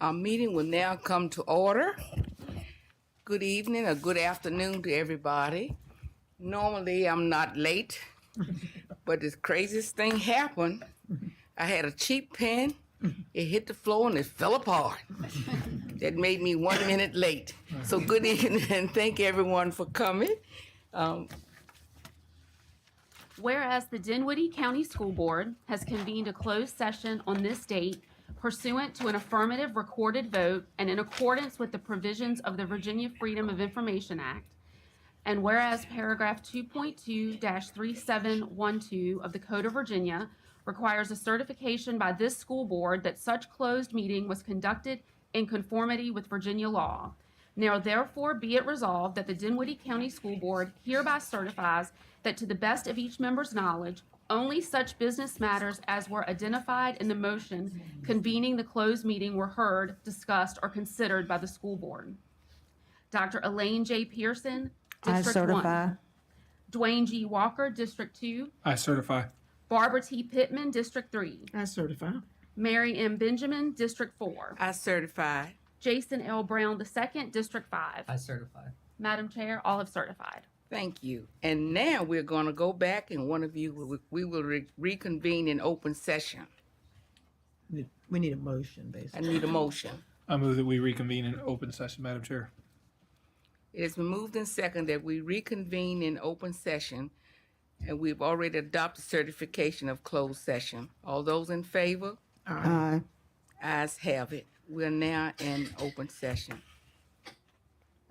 Our meeting will now come to order. Good evening or good afternoon to everybody. Normally, I'm not late, but this craziest thing happened. I had a cheap pen, it hit the floor and it fell apart. That made me 1 minute late. So good evening and thank everyone for coming. Whereas the Dinwiddie County School Board has convened a closed session on this date pursuant to an affirmative recorded vote and in accordance with the provisions of the Virginia Freedom of Information Act. And whereas paragraph 2.2-3712 of the Code of Virginia requires a certification by this school board that such closed meeting was conducted in conformity with Virginia law. Now therefore be it resolved that the Dinwiddie County School Board hereby certifies that to the best of each member's knowledge, only such business matters as were identified in the motion convening the closed meeting were heard, discussed, or considered by the school board. Dr. Elaine J. Pearson, District 1. I certify. Dwayne G. Walker, District 2. I certify. Barbara T. Pittman, District 3. I certify. Mary M. Benjamin, District 4. I certify. Jason L. Brown II, District 5. I certify. Madam Chair, all have certified. Thank you. And now we're going to go back and we will reconvene in open session. We need a motion, I basically. need a motion. I move that we reconvene in open session, Madam Chair. It has been moved and second that we reconvene in open session, and we've already adopted certification of closed session. All those in favor? Aye. Ayes have it. We're now in open session.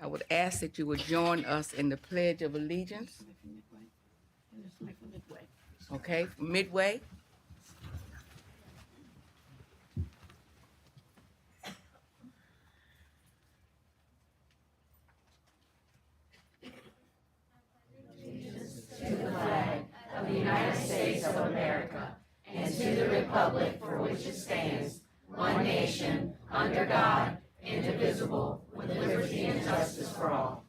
I would ask that you would join us in the Pledge of Allegiance. Okay, Midway. of the United States of America and to the republic for which it stands, one nation, under God, indivisible, with liberty and justice for all.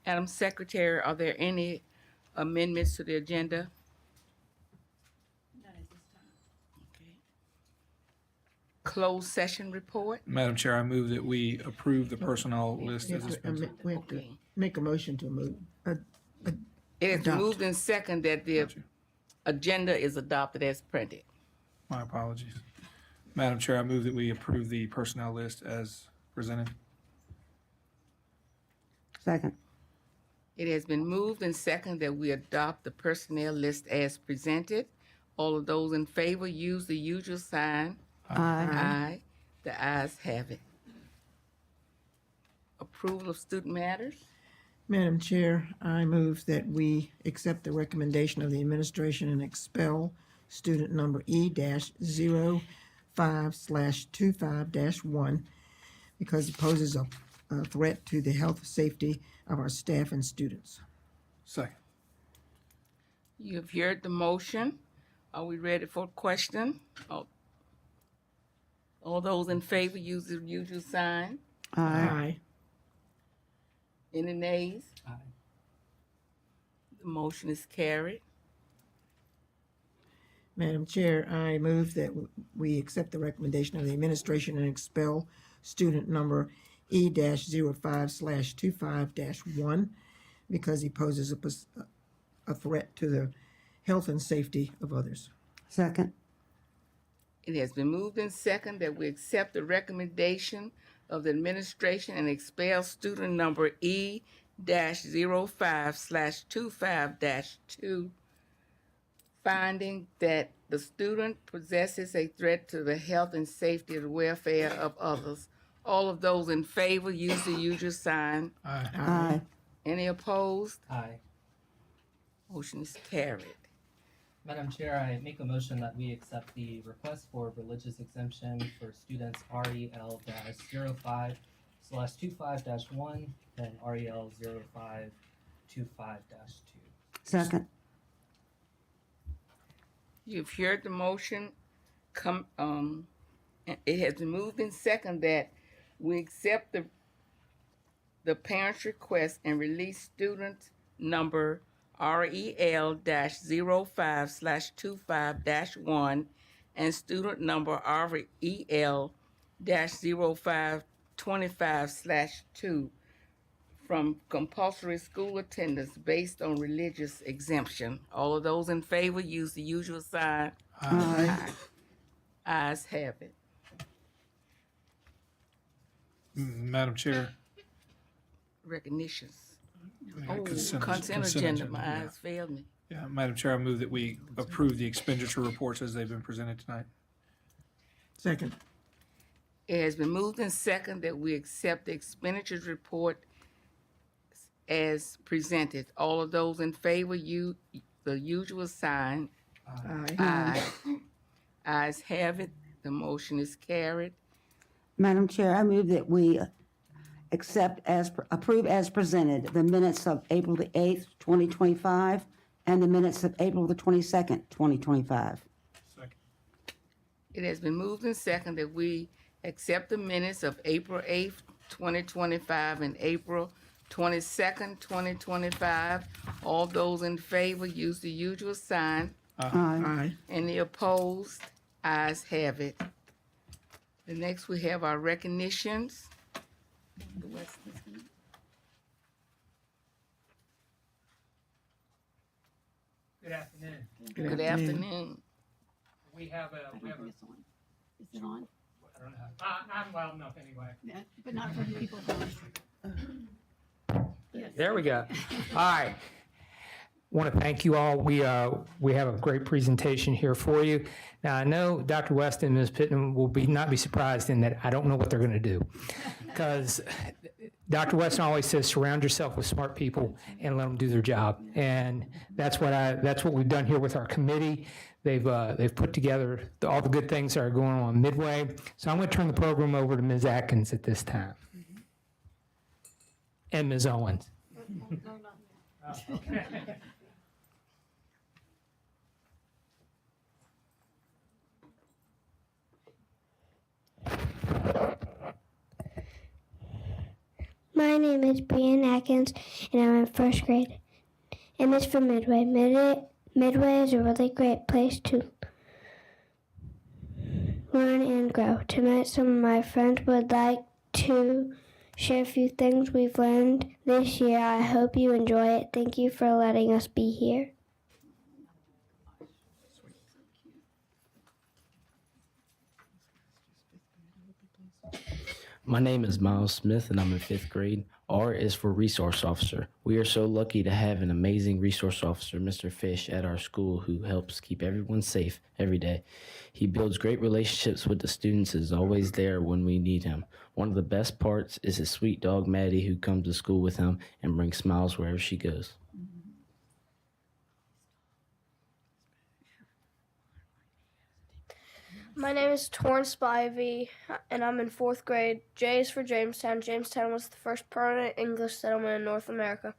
Madam Secretary, are there any amendments to the agenda? Closed session report? Madam Chair, I move that we approve the personnel list as dispensed. We have to Okay. make a motion to move. It has been Adopt. moved in second that the Gotcha. agenda is adopted as printed. My apologies. Madam Chair, I move that we approve the personnel list as presented. Second. It has been moved and second that we adopt the personnel list as presented. All of those in favor use the usual sign. Aye. Aye. The ayes have it. Approval of student matters? Madam Chair, I move that we accept the recommendation of the administration and expel student number E-05/25-1 because it poses a threat to the health safety of our staff and students. Second. You have heard the motion. Are we ready for a question? All those in favor use the usual sign. Aye. Any nays? Aye. The motion is carried. Madam Chair, I move that we accept the recommendation of the administration and expel student number E-05/25-1 because he poses a threat to the health and safety of others. Second. It has been moved and second that we accept the recommendation of the administration and expel student number E-05/25-2, finding that the student possesses a threat to the health and safety and welfare of others. All of those in favor use the usual sign. Aye. Aye. Any opposed? Aye. Motion is carried. Madam Chair, I make a motion that we accept the request for religious exemption for students REL-05/25-1 and REL-0525-2. Second. You've heard the motion. It has been moved and second that we accept the parent's request and release student number REL-05/25-1 and student number REL-0525/2 from compulsory school attendance based on religious exemption. All of those in favor use the usual sign. Aye. Ayes have it. Madam Chair. Recognitions. Yeah, Oh, consent consent agenda, my yeah. eyes failed me. Yeah, Madam Chair, I move that we approve the expenditure reports as they've been presented tonight. Second. It has been moved and second that we accept the expenditures report as presented. All of those in favor, the usual sign. Aye. Aye. Ayes have it. The motion is carried. Madam Chair, I move that we approve as presented the minutes of April the 8th, 2025, and the minutes of April the 22nd, 2025. Second. It has been moved and second that we accept the minutes of April 8th, 2025 and April 22nd, 2025. All those in favor use the usual sign. Aye. Aye. Any opposed? Ayes have it. The next we have our recognitions. Good afternoon. Good afternoon. We have a, Is it on? I don't know. I'm well enough anyway. Yeah, but not for people. There we go. All right. Want to thank you all. We have a great presentation here for you. Now, I know Dr. Weston and Ms. Pittman will not be surprised in that I don't know what they're going to do. Because Dr. Weston always says, surround yourself with smart people and let them do their job. And that's what we've done here with our committee. They've put together all the good things that are going on Midway. So I'm going to turn the program over to Ms. Atkins at this time. And Ms. Owens. Okay. My name is Brian Atkins, and I'm in first grade. And it's from Midway. Midway is a really great place to learn and grow. Tonight, some of my friends would like to share a few things we've learned this year. I hope you enjoy it. Thank you for letting us be here. My name is Miles Smith and I'm in 5th grade. R is for resource officer. We are so lucky to have an amazing resource officer, Mr. Fish, at our school who helps keep everyone safe every day. He builds great relationships with the students and is always there when we need him. One of the best parts is his sweet dog, Maddie, who comes to school with him and brings smiles wherever she goes. My name is Torrance Spivey, and I'm in 4th grade. J is for Jamestown. Jamestown was the first permanent English settlement in North America.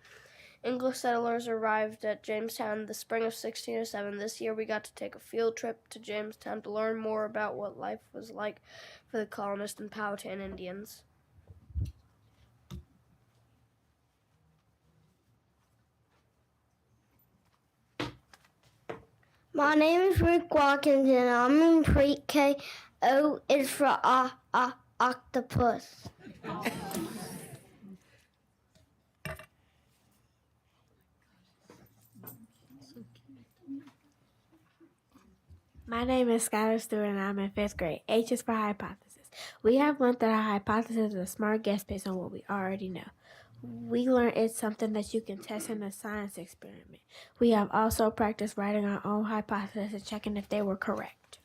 English settlers arrived at Jamestown in the spring of 1607. This year we got to take a field trip to Jamestown to learn more about what life was like for the colonists and Powhatan Indians. My name is Rick Watkins, and I'm in pre-K. O is for octopus. My name is Skylar Stewart, and I'm in 5th grade. H is for hypothesis. We have learned that our hypothesis is a smart guess based on what we already know. We learned it's something that you can test in a science experiment. We have also practiced writing our own hypotheses and checking if they were correct.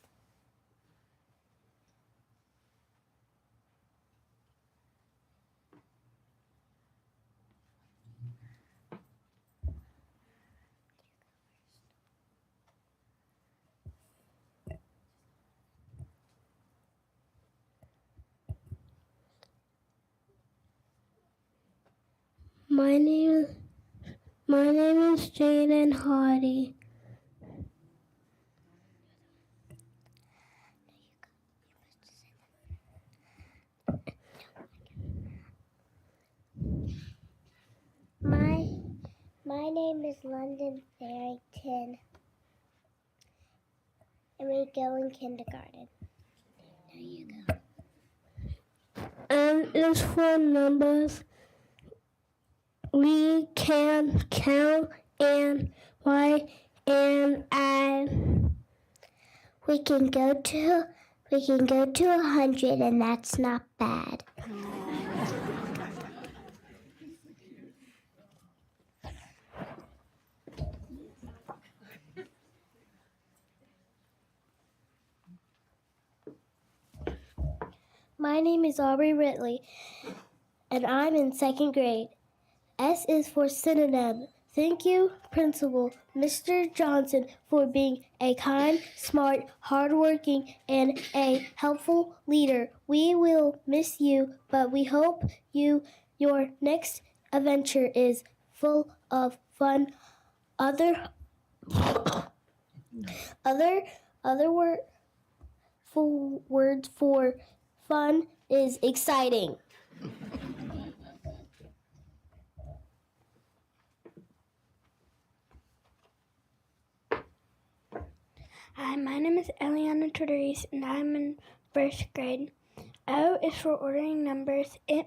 My name is Jaden Hardy. My My name is London Farrington, and we go in kindergarten. There you go. It's for numbers. We can count and write and add. We can go to 100, and that's not bad. My name is Aubrey Ridley, and I'm in 2nd grade. S is for synonym. Thank you, Principal Mr. Johnson, for being a kind, smart, hardworking, and a helpful leader. We will miss you, but we hope your next adventure is full of fun. Other words for fun is exciting. Hi, my name is Eliana Todorice, and I'm in 1st grade. O is for ordering numbers. In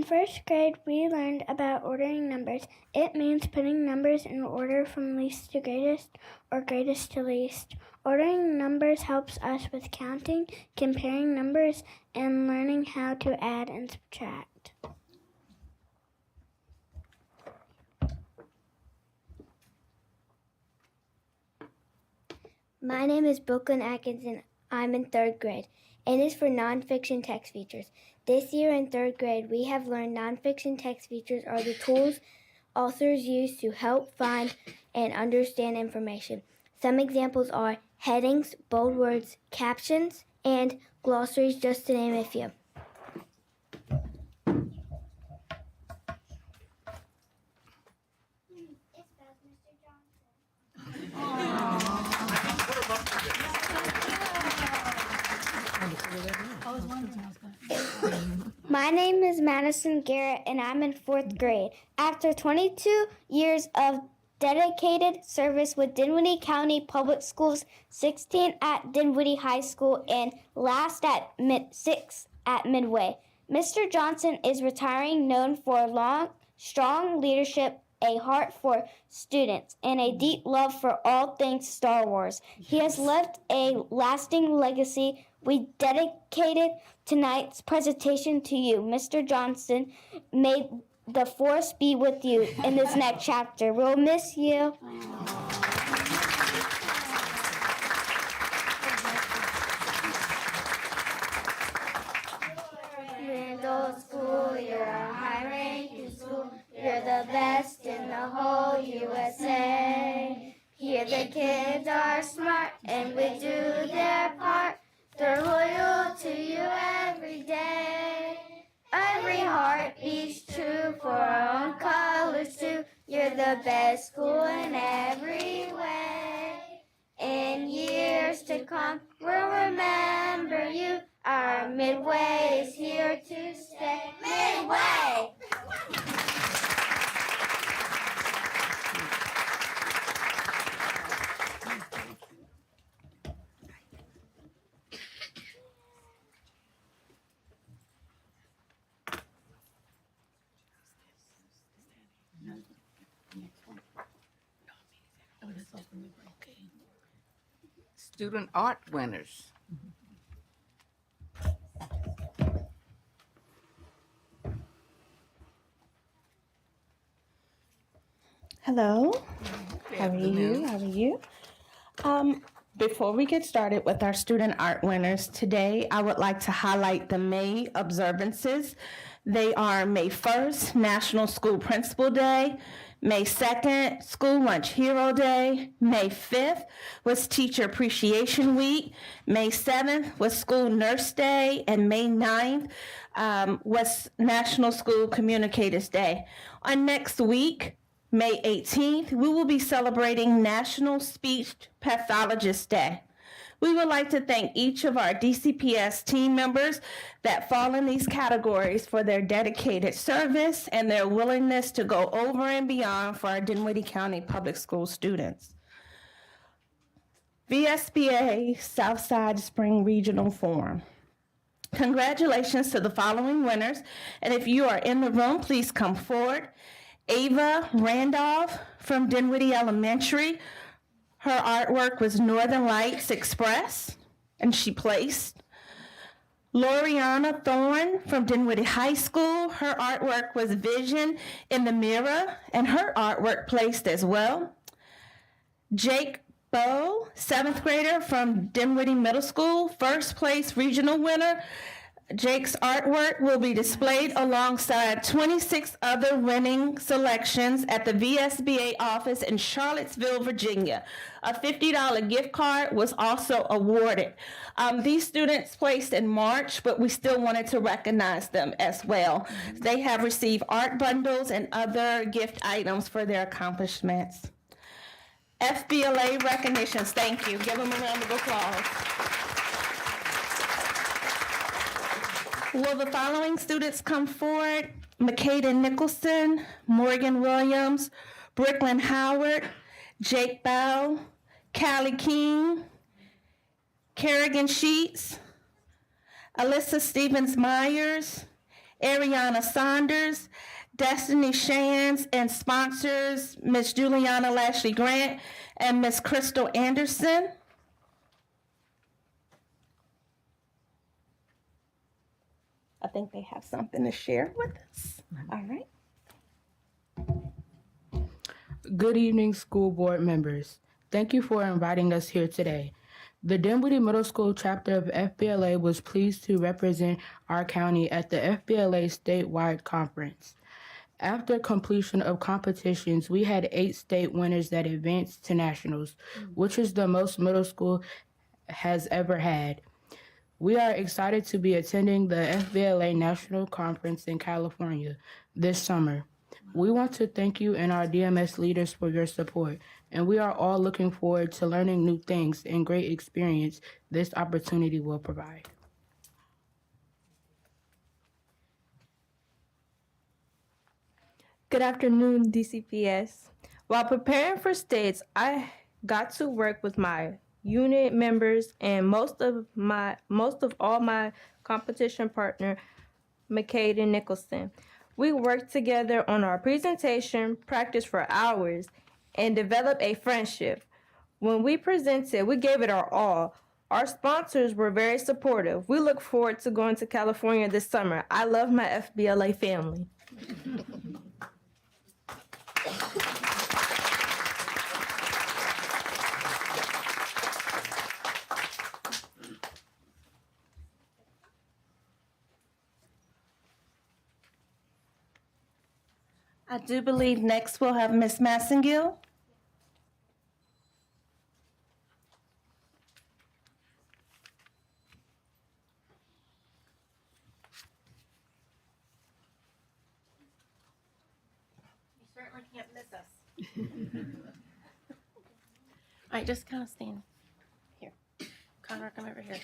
1st grade, we learned about ordering numbers. It means putting numbers in order from least to greatest or greatest to least. Ordering numbers helps us with counting, comparing numbers, and learning how to add and subtract. My name is Brooklyn Atkinson. I'm in 3rd grade. It is for nonfiction text features. This year in 3rd grade, we have learned nonfiction text features are the tools authors use to help find and understand information. Some examples are headings, bold words, captions, and glossaries, just to name a few. My name is Madison Garrett, and I'm in 4th grade. After 22 years of dedicated service with Dinwiddie County Public Schools, 16 at Dinwiddie High School, and last at 6 at Midway, Mr. Johnson is retiring, known for strong leadership, a heart for students, and a deep love for all things Star Wars. He has left a lasting legacy. We dedicated tonight's presentation to you, Mr. Johnson. May the force be with you in this next chapter. We'll miss you. Middle school, you're a high-ranking school. You're the best in the whole USA. Here the kids are smart and would do their part. They're loyal to you every day. Every heart beats true for our own colors too. You're the best school in every way. In years to come, we'll remember you. Our Midway is here to stay. Midway! Student art winners. Hello. Good How are afternoon. you? How are you? Before we get started with our student art winners today, I would like to highlight the May observances. They are May 1st, National School Principal Day. May 2nd, School Lunch Hero Day. May 5th was Teacher Appreciation Week. May 7th was School Nurse Day. And May 9th was National School Communicators Day. On next week, May 18th, we will be celebrating National Speech Pathologist Day. We would like to thank each of our DCPS team members that fall in these categories for their dedicated service and their willingness to go over and beyond for our Dinwiddie County Public School students. VSBA Southside Spring Regional Forum. Congratulations to the following winners, and if you are in the room, please come forward. Ava Randolph from Dinwiddie Elementary. Her artwork was Northern Lights Express, and she placed. Loriana Thorne from Dinwiddie High School. Her artwork was Vision in the Mirror, and her artwork placed as well. Jake Bowe, 7th grader from Dinwiddie Middle School, first place regional winner. Jake's artwork will be displayed alongside 26 other winning selections at the VSBA office in Charlottesville, Virginia. A $50 gift card was also awarded. These students placed in March, but we still wanted to recognize them as well. They have received art bundles and other gift items for their accomplishments. FBLA recognitions, thank you. Give them a round of applause. Will the following students come forward? Makeda Nicholson, Morgan Williams, Brooklyn Howard, Jake Bell, Callie King, Kerrigan Sheets, Alyssa Stevens Myers, Ariana Saunders, Destiny Shands, and sponsors Ms. Juliana Lashley Grant and Ms. Crystal Anderson. I think they have something to share with us. All right. Good evening, school board members. Thank you for inviting us here today. The Dinwiddie Middle School chapter of FBLA was pleased to represent our county at the FBLA statewide conference. After completion of competitions, we had 8 state winners that advanced to nationals, which is the most middle school has ever had. We are excited to be attending the FBLA National Conference in California this summer. We want to thank you and our DMS leaders for your support, and we are all looking forward to learning new things and great experience this opportunity will provide. Good afternoon, DCPS. While preparing for states, I got to work with my unit members and most of all my competition partner, Makeda Nicholson. We worked together on our presentation, practiced for hours, and developed a friendship. When we presented, we gave it our all. Our sponsors were very supportive. We look forward to going to California this summer. I love my FBLA family. I do believe next we'll have Ms. Massengill. You certainly can't miss us. All right, just kind of stand here. Connor, come over here.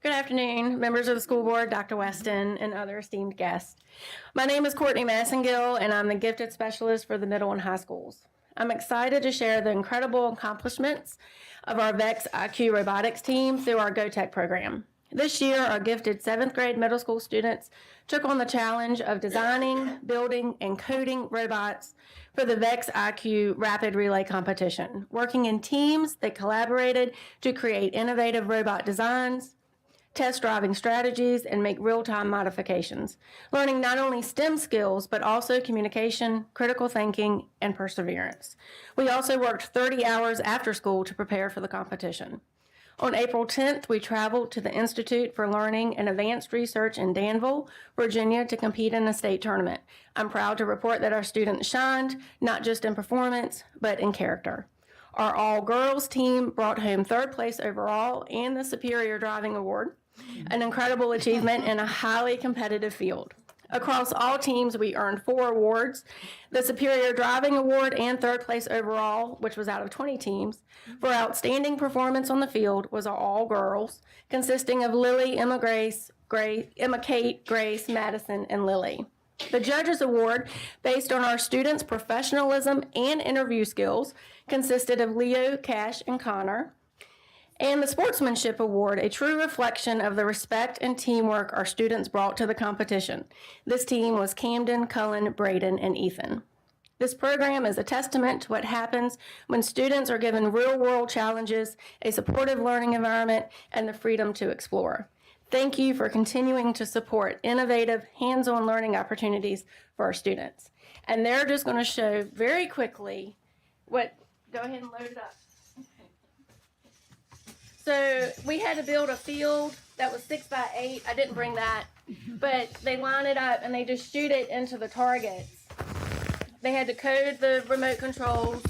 Good afternoon, members of the school board, Dr. Weston, and other esteemed guests. My name is Courtney Massengill, and I'm the gifted specialist for the middle and high schools. I'm excited to share the incredible accomplishments of our VEX IQ Robotics team through our GoTech program. This year, our gifted 7th grade middle school students took on the challenge of designing, building, and coding robots for the VEX IQ Rapid Relay Competition, working in teams that collaborated to create innovative robot designs, test driving strategies, and make real-time modifications, learning not only STEM skills, but also communication, critical thinking, and perseverance. We also worked 30 hours after school to prepare for the competition. On April 10th, we traveled to the Institute for Learning and Advanced Research in Danville, Virginia, to compete in a state tournament. I'm proud to report that our students shined, not just in performance, but in character. Our all-girls team brought home 3rd place overall and the Superior Driving Award, an incredible achievement in a highly competitive field. Across all teams, we earned 4 awards: the Superior Driving Award and 3rd place overall, which was out of 20 teams. For outstanding performance on the field was all girls, consisting of Lily, Emma Kate, Grace, Madison, and Lily. The Judges Award, based on our students' professionalism and interview skills, consisted of Leo, Cash, and Connor. And the Sportsmanship Award, a true reflection of the respect and teamwork our students brought to the competition. This team was Camden, Cullen, Braden, and Ethan. This program is a testament to what happens when students are given real-world challenges, a supportive learning environment, and the freedom to explore. Thank you for continuing to support innovative, hands-on learning opportunities for our students. And they're just going to show very quickly what, go ahead and load it up. So we had to build a field that was 6 by 8. I didn't bring that, but they line it up and they just shoot it into the targets. They had to code the remote controls,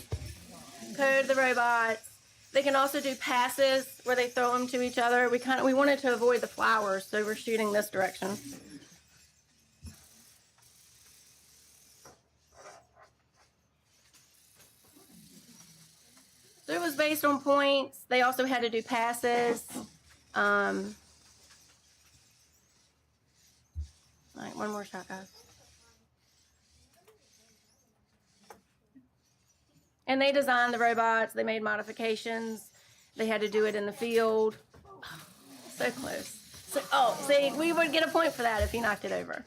code the robots. They can also do passes where they throw them to each other. We wanted to avoid the flowers, so we're shooting this direction. So it was based on points. They also had to do passes. All right, one more shot, guys. And they designed the robots. They made modifications. They had to do it in the field. So close. So, see, we would get a point for that if he knocked it over.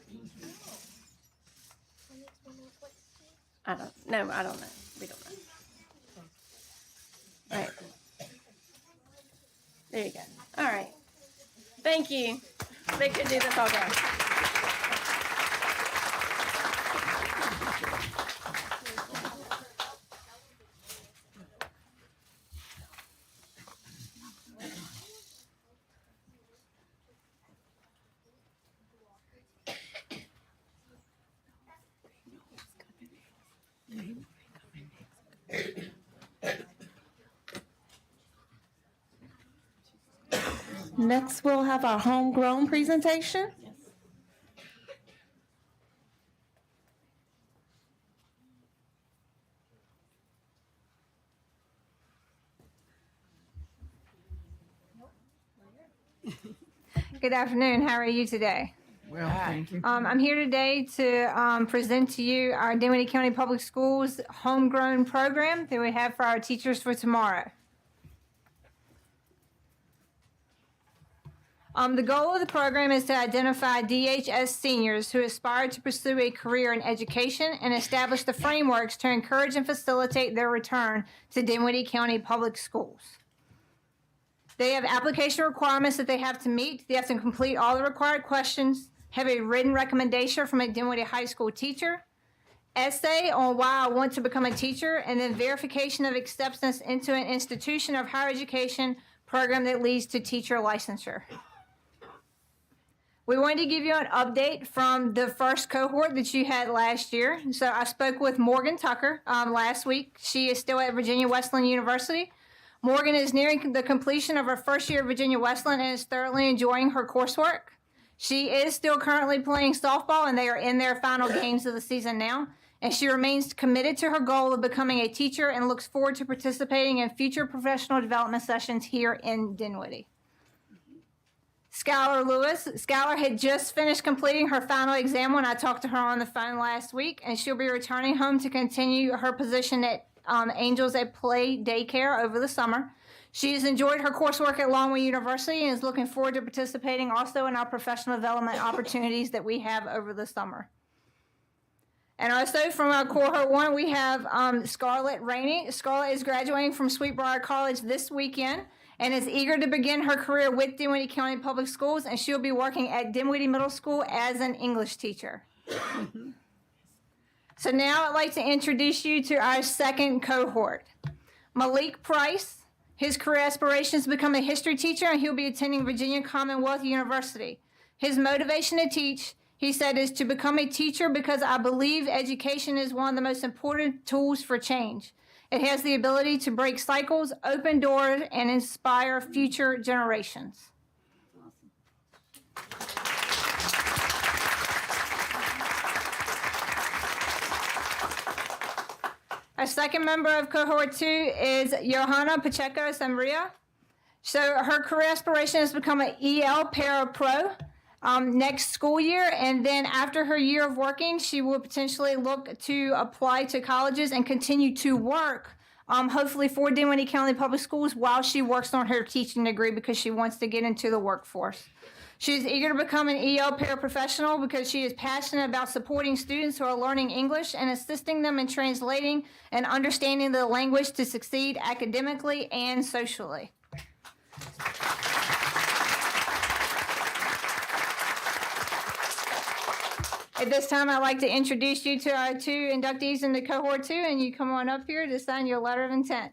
I don't know. We don't know. All right. There you go. All right. Thank you. They could do this all day. Next, we'll have our homegrown presentation. Good afternoon. How are you today? Well, thank you. I'm here today to present to you our Dinwiddie County Public Schools Homegrown program that we have for our teachers for tomorrow. The goal of the program is to identify DHS seniors who aspire to pursue a career in education and establish the frameworks to encourage and facilitate their return to Dinwiddie County Public Schools. They have application requirements that they have to meet. They have to complete all the required questions, have a written recommendation from a Dinwiddie High School teacher, essay on why I want to become a teacher, and then verification of acceptance into an institution of higher education program that leads to teacher licensure. We wanted to give you an update from the first cohort that you had last year. So I spoke with Morgan Tucker last week. She is still at Virginia Wesleyan University. Morgan is nearing the completion of her first year at Virginia Wesleyan and is thoroughly enjoying her coursework. She is still currently playing softball, and they are in their final games of the season now. And she remains committed to her goal of becoming a teacher and looks forward to participating in future professional development sessions here in Dinwiddie. Skylar Lewis. Skylar had just finished completing her final exam when I talked to her on the phone last week, and she'll be returning home to continue her position at Angels at Play Daycare over the summer. She has enjoyed her coursework at Longwood University and is looking forward to participating also in our professional development opportunities that we have over the summer. And also from our cohort 1, we have Scarlett Rainey. Scarlett is graduating from Sweetbriar College this weekend and is eager to begin her career with Dinwiddie County Public Schools, and she'll be working at Dinwiddie Middle School as an English teacher. So now I'd like to introduce you to our second cohort. Malik Price, his career aspirations to become a history teacher, and he'll be attending Virginia Commonwealth University. His motivation to teach, he said, is to become a teacher because I believe education is one of the most important tools for change. It has the ability to break cycles, open doors, and inspire future generations. Our second member of cohort 2 is Johanna Pacheco Sambria. So her career aspiration is to become an EL Para Pro next school year, and then after her year of working, she will potentially look to apply to colleges and continue to work, hopefully for Dinwiddie County Public Schools while she works on her teaching degree because she wants to get into the workforce. She is eager to become an EL paraprofessional because she is passionate about supporting students who are learning English and assisting them in translating and understanding the language to succeed academically and socially. At this time, I'd like to introduce you to our 2 inductees into cohort 2, and you come on up here to sign your letter of intent.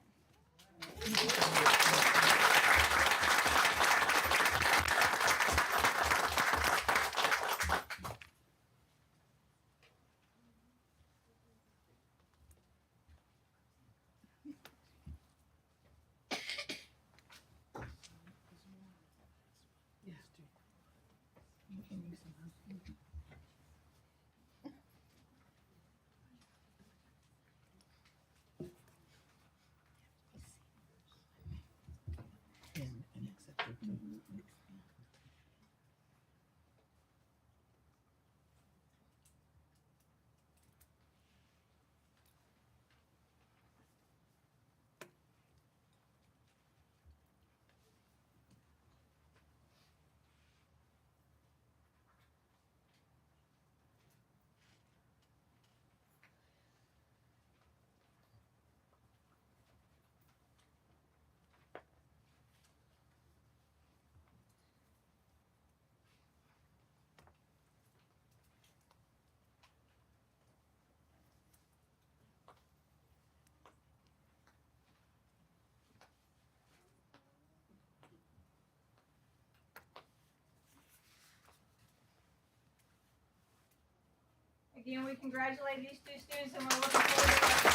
Again, we congratulate these 2 students, and we're looking forward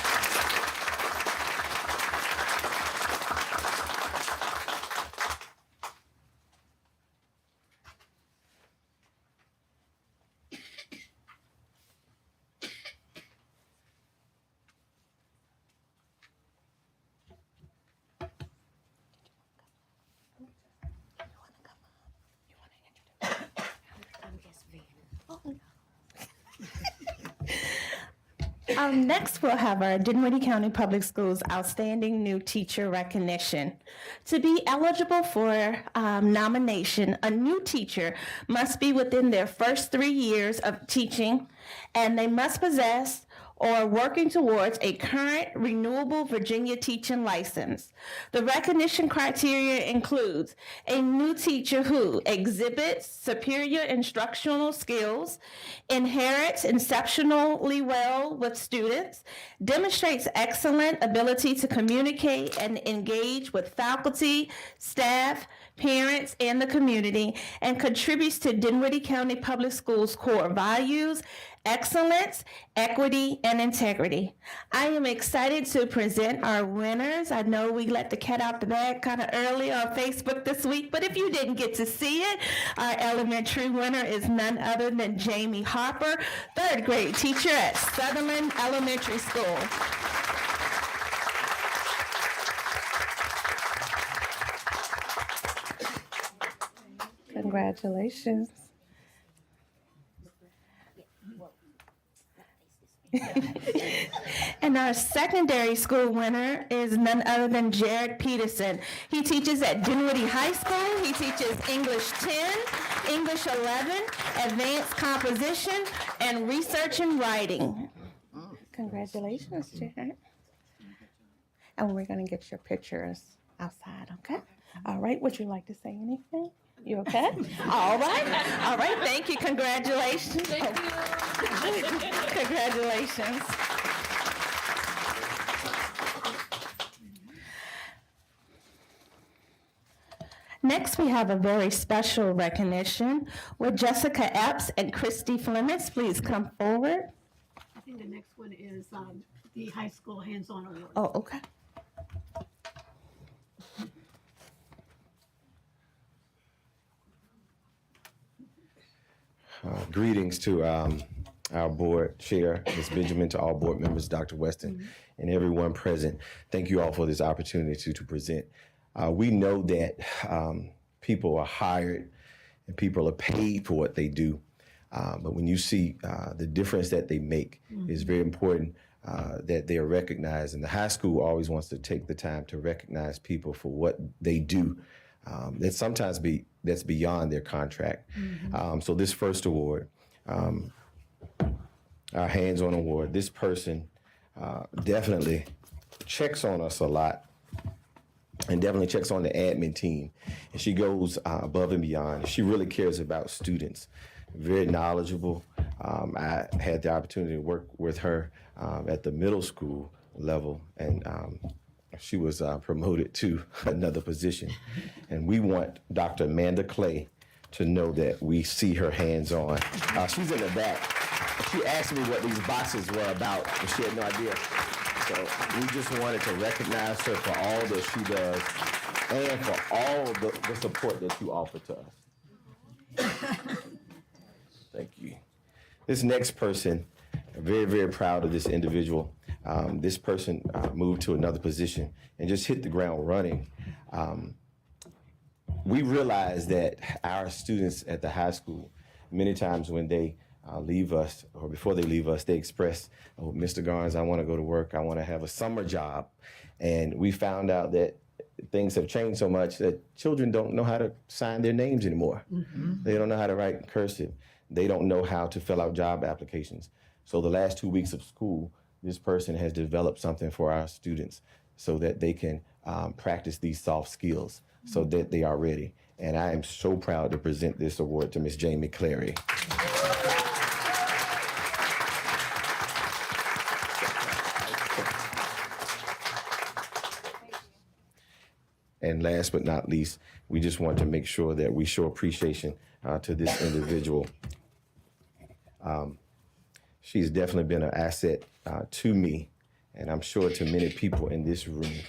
Next, we'll have our Dinwiddie County Public Schools Outstanding New Teacher Recognition. To be eligible for nomination, a new teacher must be within their first 3 years of teaching, and they must possess or working towards a current renewable Virginia teaching license. The recognition criteria includes a new teacher who exhibits superior instructional skills, inherits exceptionally well with students, demonstrates excellent ability to communicate and engage with faculty, staff, parents, and the community, and contributes to Dinwiddie County Public Schools core values, excellence, equity, and integrity. I am excited to present our winners. I know we let the cat out the bag kind of early on Facebook this week, but if you didn't get to see it, our elementary winner is none other than Jamie Harper, 3rd grade teacher at Sutherland Elementary School. Congratulations. And our secondary school winner is none other than Jared Peterson. He teaches at Dinwiddie High School. He teaches English 10, English 11, Advanced Composition, and Research and Writing. Congratulations, Jared. And we're going to get your pictures outside, okay? All right, would you like to say anything? You okay? All right. All right. Thank you. Congratulations. Thank you. Congratulations. Next, we have a very special recognition with Jessica Epps and Christy Flemings. Please come forward. I think the next one is the high school hands-on award. Oh, okay. Greetings to our board chair, Ms. Benjamin, to all board members, Dr. Weston, and everyone present. Thank you all for this opportunity to present. We know that people are hired and people are paid for what they do. But when you see the difference that they make, it's very important that they are recognized. And the high school always wants to take the time to recognize people for what they do. That sometimes that's beyond their contract. So this first award, our hands-on award, this person definitely checks on us a lot and definitely checks on the admin team. And she goes above and beyond. She really cares about students. Very knowledgeable. I had the opportunity to work with her at the middle school level, and she was promoted to another position. And we want Dr. Amanda Clay to know that we see her hands-on. She's in the back. She asked me what these boxes were about, and she had no idea. So we just wanted to recognize her for all that she does and for all the support that you offer to us. Thank you. This next person, I'm very, very proud of this individual. This person moved to another position and just hit the ground running. We realize that our students at the high school, many times when they leave us, or before they leave us, they express, "Oh, Mr. Garnes, I want to go to work. I want to have a summer job." And we found out that things have changed so much that children don't know how to sign their names anymore. They don't know how to write in cursive. They don't know how to fill out job applications. So the last 2 weeks of school, this person has developed something for our students so that they can practice these soft skills so that they are ready. And I am so proud to present this award to Ms. Jamie Clary. And last but not least, we just want to make sure that we show appreciation to this individual. She's definitely been an asset to me, and I'm sure to many people in this room.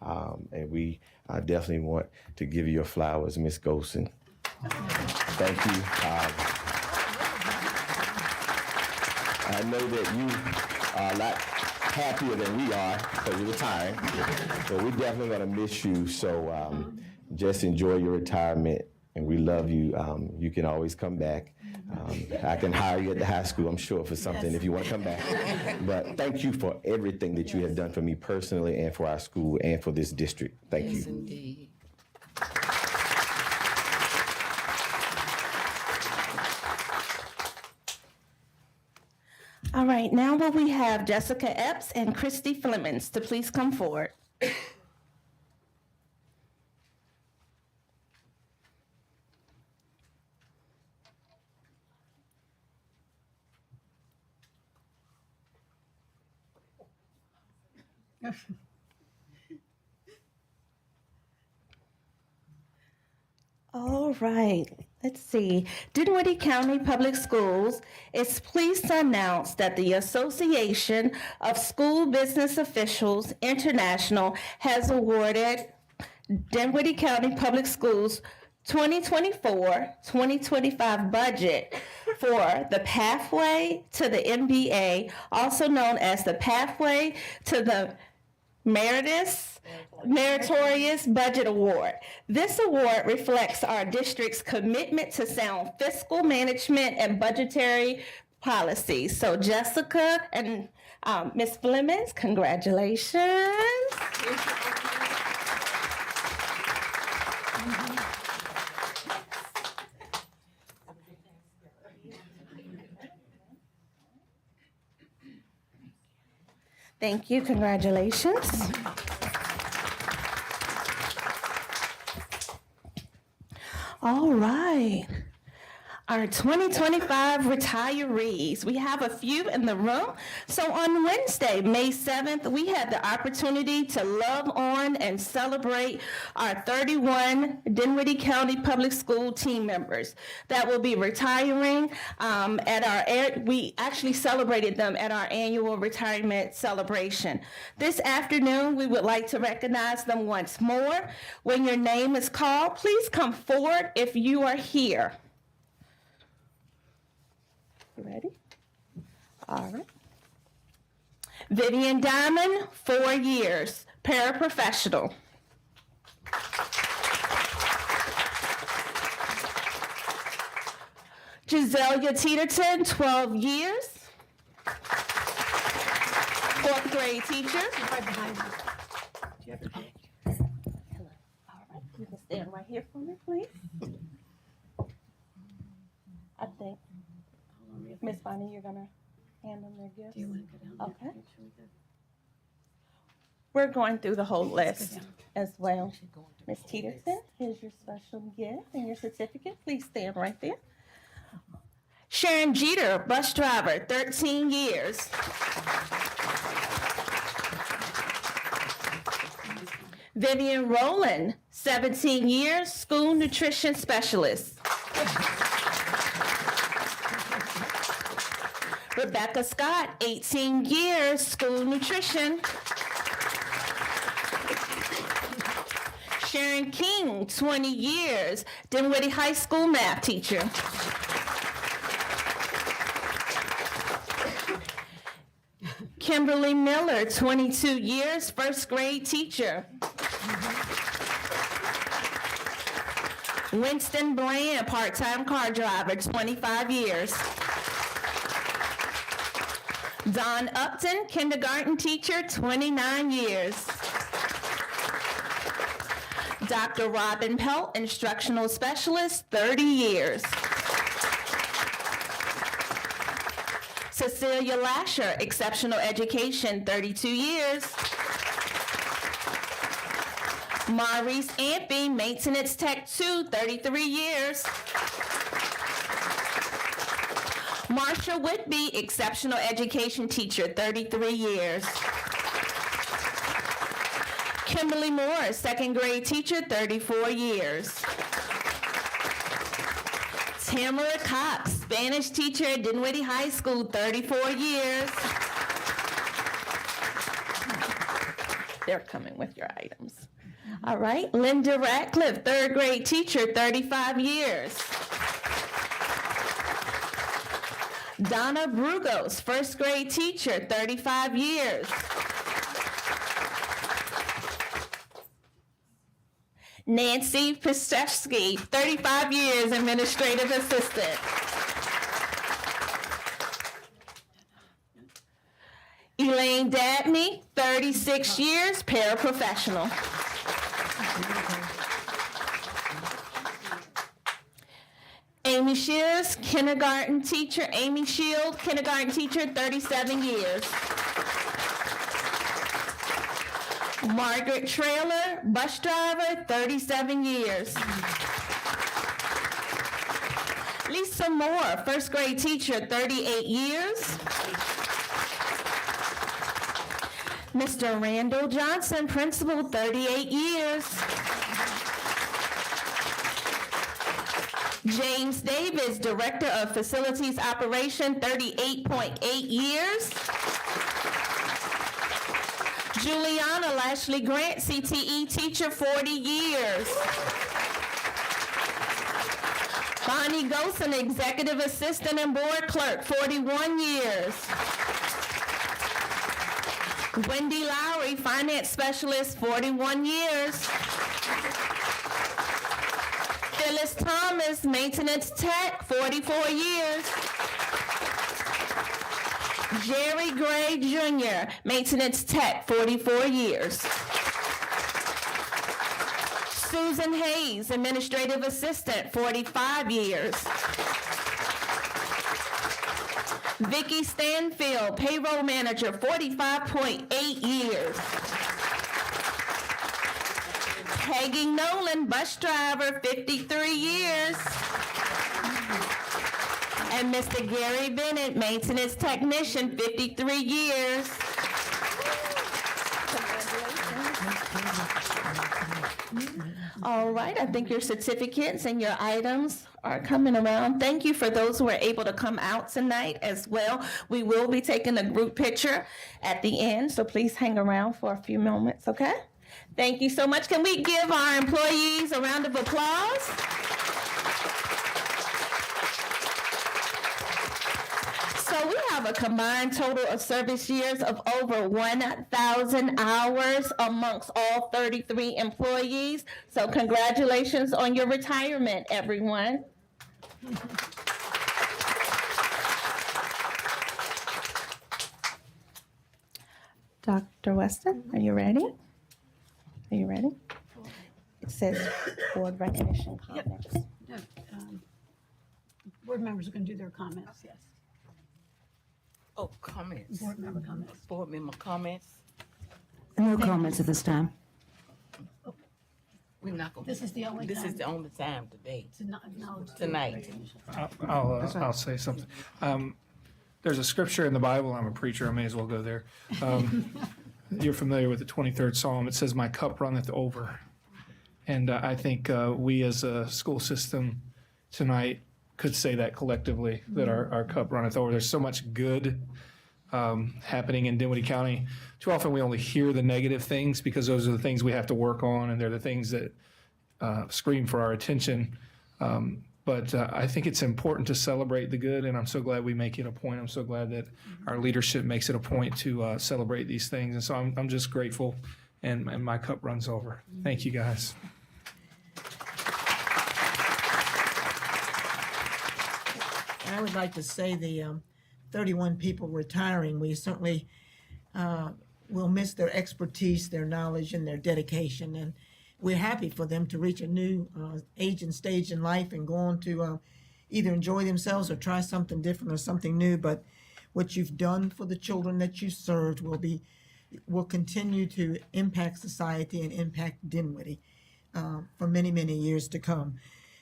And we definitely want to give you your flowers, Ms. Golson. Thank you. I know that you are a lot happier than we are because you're retiring, but we're definitely going to miss you. So just enjoy your retirement, and we love you. You can always come back. I can hire you at the high school, I'm sure, for something if you want to come back. But thank you for everything that you have done for me personally and for our school and for this district. Thank you. Yes, indeed. All right, now will we have Jessica Epps and Christy Flemings to please come forward. All right, let's see. Dinwiddie County Public Schools is pleased to announce that the Association of School Business Officials International has awarded Dinwiddie County Public Schools 2024-2025 budget for the Pathway to the MBA, also known as the Pathway to the Meritorious Budget Award. This award reflects our district's commitment to sound fiscal management and budgetary policies. So Jessica and Ms. Flemings, congratulations. Thank you, congratulations. All right. Our 2025 retirees. We have a few in the room. So on Wednesday, May 7th, we had the opportunity to love on and celebrate our 31 Dinwiddie County Public School team members that will be retiring we actually celebrated them at our annual retirement celebration. This afternoon, we would like to recognize them once more. When your name is called, please come forward if you are here. You ready? All right. Vivian Diamond, 4 years, paraprofessional. Giselia Teeterton, 12 years, 4th grade teacher. You can stand right here for me, please. I think, Miss Bonnie, you're gonna hand them their gifts? Okay. We're going through the whole list as well. Miss Teeterton, here's your special gift and your certificate. Please stand right there. Sharon Jeter, bus driver, 13 years. Vivian Rowland, 17 years, school nutrition specialist. Rebecca Scott, 18 years, school nutrition. Sharon King, 20 years, Dinwiddie High School math teacher. Kimberly Miller, 22 years, 1st grade teacher. Winston Bland, part-time car driver, 25 years. Don Upton, kindergarten teacher, 29 years. Dr. Robin Pelt, instructional specialist, 30 years. Cecilia Lasher, exceptional education, 32 years. Maurice Ampey, maintenance tech 2, 33 years. Marsha Whitby, exceptional education teacher, 33 years. Kimberly Moore, 2nd grade teacher, 34 years. Tamara Cox, Spanish teacher at Dinwiddie High School, 34 years. They're coming with your items. All right, Linda Ratcliffe, 3rd grade teacher, 35 years. Donna Brugos, 1st grade teacher, 35 years. Nancy Pistevsky, 35 years, administrative assistant. Elaine Dabney, 36 years, paraprofessional. Amy Shears, kindergarten teacher. Amy Shield, kindergarten teacher, 37 years. Margaret Trailer, bus driver, 37 years. Lisa Moore, 1st grade teacher, 38 years. Mr. Randall Johnson, principal, 38 years. James Davis, director of facilities operation, 38.8 years. Juliana Lashley Grant, CTE teacher, 40 years. Bonnie Gosen, executive assistant and board clerk, 41 years. Wendy Lowry, finance specialist, 41 years. Phyllis Thomas, maintenance tech, 44 years. Jerry Gray Jr., maintenance tech, 44 years. Susan Hayes, administrative assistant, 45 years. Vicki Stanfield, payroll manager, 45.8 years. Peggy Nolan, bus driver, 53 years. And Mr. Gary Bennett, maintenance technician, 53 years. All right, I think your certificates and your items are coming around. Thank you for those who are able to come out tonight as well. We will be taking a group picture at the end, so please hang around for a few moments, okay? Thank you so much. Can we give our employees a round of applause? So So we have a combined total of service years of over 1,000 hours amongst all 33 employees. So congratulations on your retirement, everyone. Dr. Weston, are you ready? Are you ready? It says board recognition comments. No, board members are going to do their comments, yes. Oh, comments. Board member comments. Board member comments. No comments at this time. We're not gonna. This is the only This time. is the only time today. To not acknowledge the Tonight. recognition. I'll say something. There's a scripture in the Bible. I'm a preacher. I may as well go there. You're familiar with the 23rd Psalm. It says, "My cup runneth over." And I think we as a school system tonight could say that collectively, that our cup runneth over. There's so much good happening in Dinwiddie County. Too often we only hear the negative things because those are the things we have to work on, and they're the things that scream for our attention. But I think it's important to celebrate the good, and I'm so glad we make it a point. I'm so glad that our leadership makes it a point to celebrate these things. And so I'm just grateful, and my cup runs over. Thank you, guys. I would like to say the 31 people retiring, we certainly will miss their expertise, their knowledge, and their dedication. And we're happy for them to reach a new age and stage in life and go on to either enjoy themselves or try something different or something new. But what you've done for the children that you served will continue to impact society and impact Dinwiddie for many, many years to come.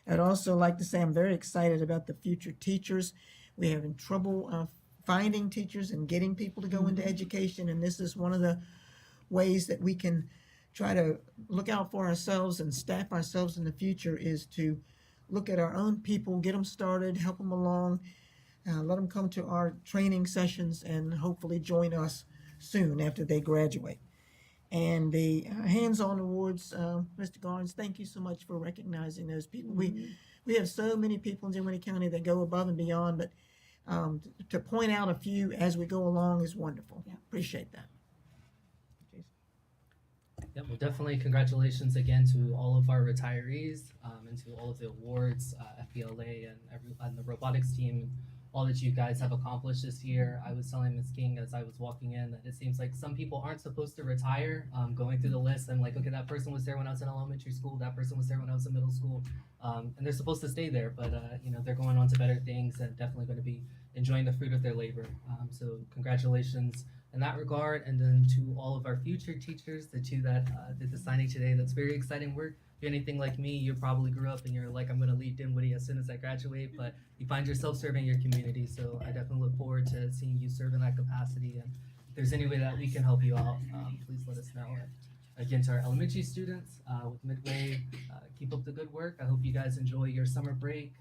I'd also like to say I'm very excited about the future teachers. We're having trouble finding teachers and getting people to go into education, and this is one of the ways that we can try to look out for ourselves and staff ourselves in the future is to look at our own people, get them started, help them along, let them come to our training sessions and hopefully join us soon after they graduate. And the hands-on awards, Mr. Garnes, thank you so much for recognizing those people. We have so many people in Dinwiddie County that go above and beyond, but to point out a few as we go along is wonderful. Yeah. Appreciate that. Yeah, well, definitely congratulations again to all of our retirees and to all of the awards, FBLA and the robotics team, all that you guys have accomplished this year. I was telling Ms. King as I was walking in that it seems like some people aren't supposed to retire. Going through the list, I'm like, okay, that person was there when I was in elementary school, that person was there when I was in middle school, and they're supposed to stay there, but they're going on to better things and definitely going to be enjoying the fruit of their labor. So congratulations in that regard, and then to all of our future teachers, the two that did the signing today, that's very exciting work. If you're anything like me, you probably grew up and you're like, I'm gonna leave Dinwiddie as soon as I graduate, but you find yourself serving your community, so I definitely look forward to seeing you serve in that capacity, and if there's any way that we can help you out, please let us know. Again, to our elementary students with Midway, keep up the good work. I hope you guys enjoy your summer break,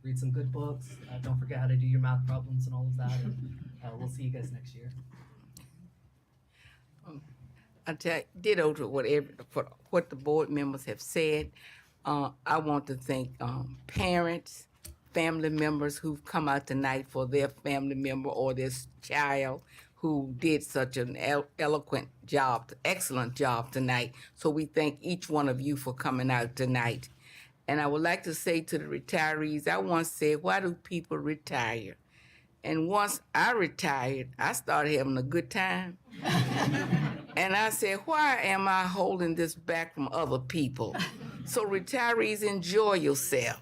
read some good books, don't forget how to do your math problems and all of that, and we'll see you guys next year. I ditto to what the board members have said. I want to thank parents, family members who've come out tonight for their family member or their child who did such an eloquent job, excellent job tonight. So we thank each one of you for coming out tonight. And I would like to say to the retirees, I once said, why do people retire? And once I retired, I started having a good time. And I said, why am I holding this back from other people? So retirees, enjoy yourself.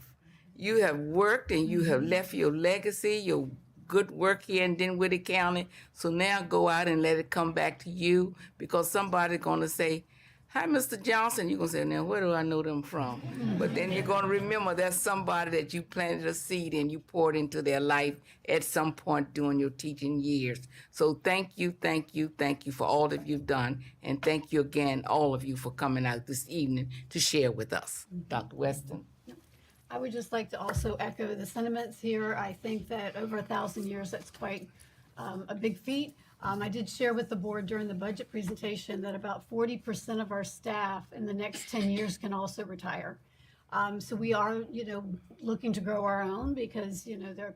You have worked and you have left your legacy, your good work here in Dinwiddie County. So now go out and let it come back to you, because somebody's gonna say, hi, Mr. Johnson. You're gonna say, now where do I know them from? But then you're gonna remember that's somebody that you planted a seed and you poured into their life at some point during your teaching years. So thank you for all that you've done. And thank you again, all of you, for coming out this evening to share with us. Dr. Weston. I would just like to also echo the sentiments here. I think that over 1,000 years, that's quite a big feat. I did share with the board during the budget presentation that about 40% of our staff in the next 10 years can also retire. So we are, looking to grow our own because,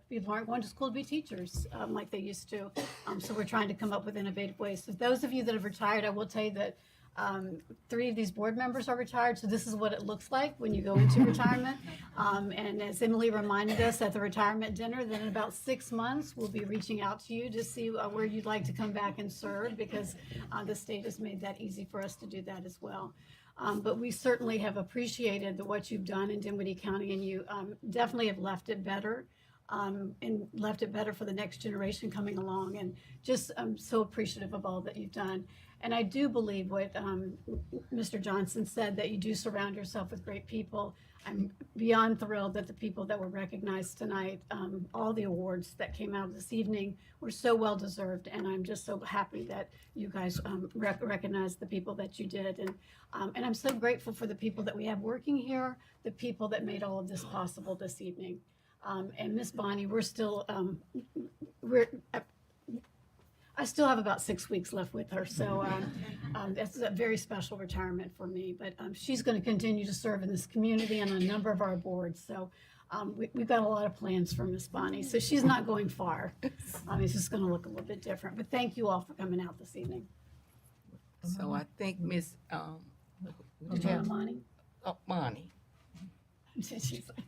people aren't going to school to be teachers like they used to. So we're trying to come up with innovative ways. So those of you that have retired, I will tell you that 3 of these board members are retired, so this is what it looks like when you go into retirement. And as Emily reminded us at the retirement dinner, that in about 6 months, we'll be reaching out to you to see where you'd like to come back and serve, because the state has made that easy for us to do that as well. But we certainly have appreciated what you've done in Dinwiddie County, and you definitely have left it better. And left it better for the next generation coming along, and just I'm so appreciative of all that you've done. And I do believe what Mr. Johnson said, that you do surround yourself with great people. I'm beyond thrilled that the people that were recognized tonight, all the awards that came out this evening, were so well deserved, and I'm just so happy that you guys recognized the people that you did. And I'm so grateful for the people that we have working here, the people that made all of this possible this evening. And Miss Bonnie, we're still, I still have about 6 weeks left with her, so that's a very special retirement for me. But she's going to continue to serve in this community and on a number of our boards. So we've got a lot of plans for Miss Bonnie. So she's not going far. It's just going to look a little bit different. But thank you all for coming out this evening. So I think Miss, Did you have Bonnie? Oh, Bonnie. She's like,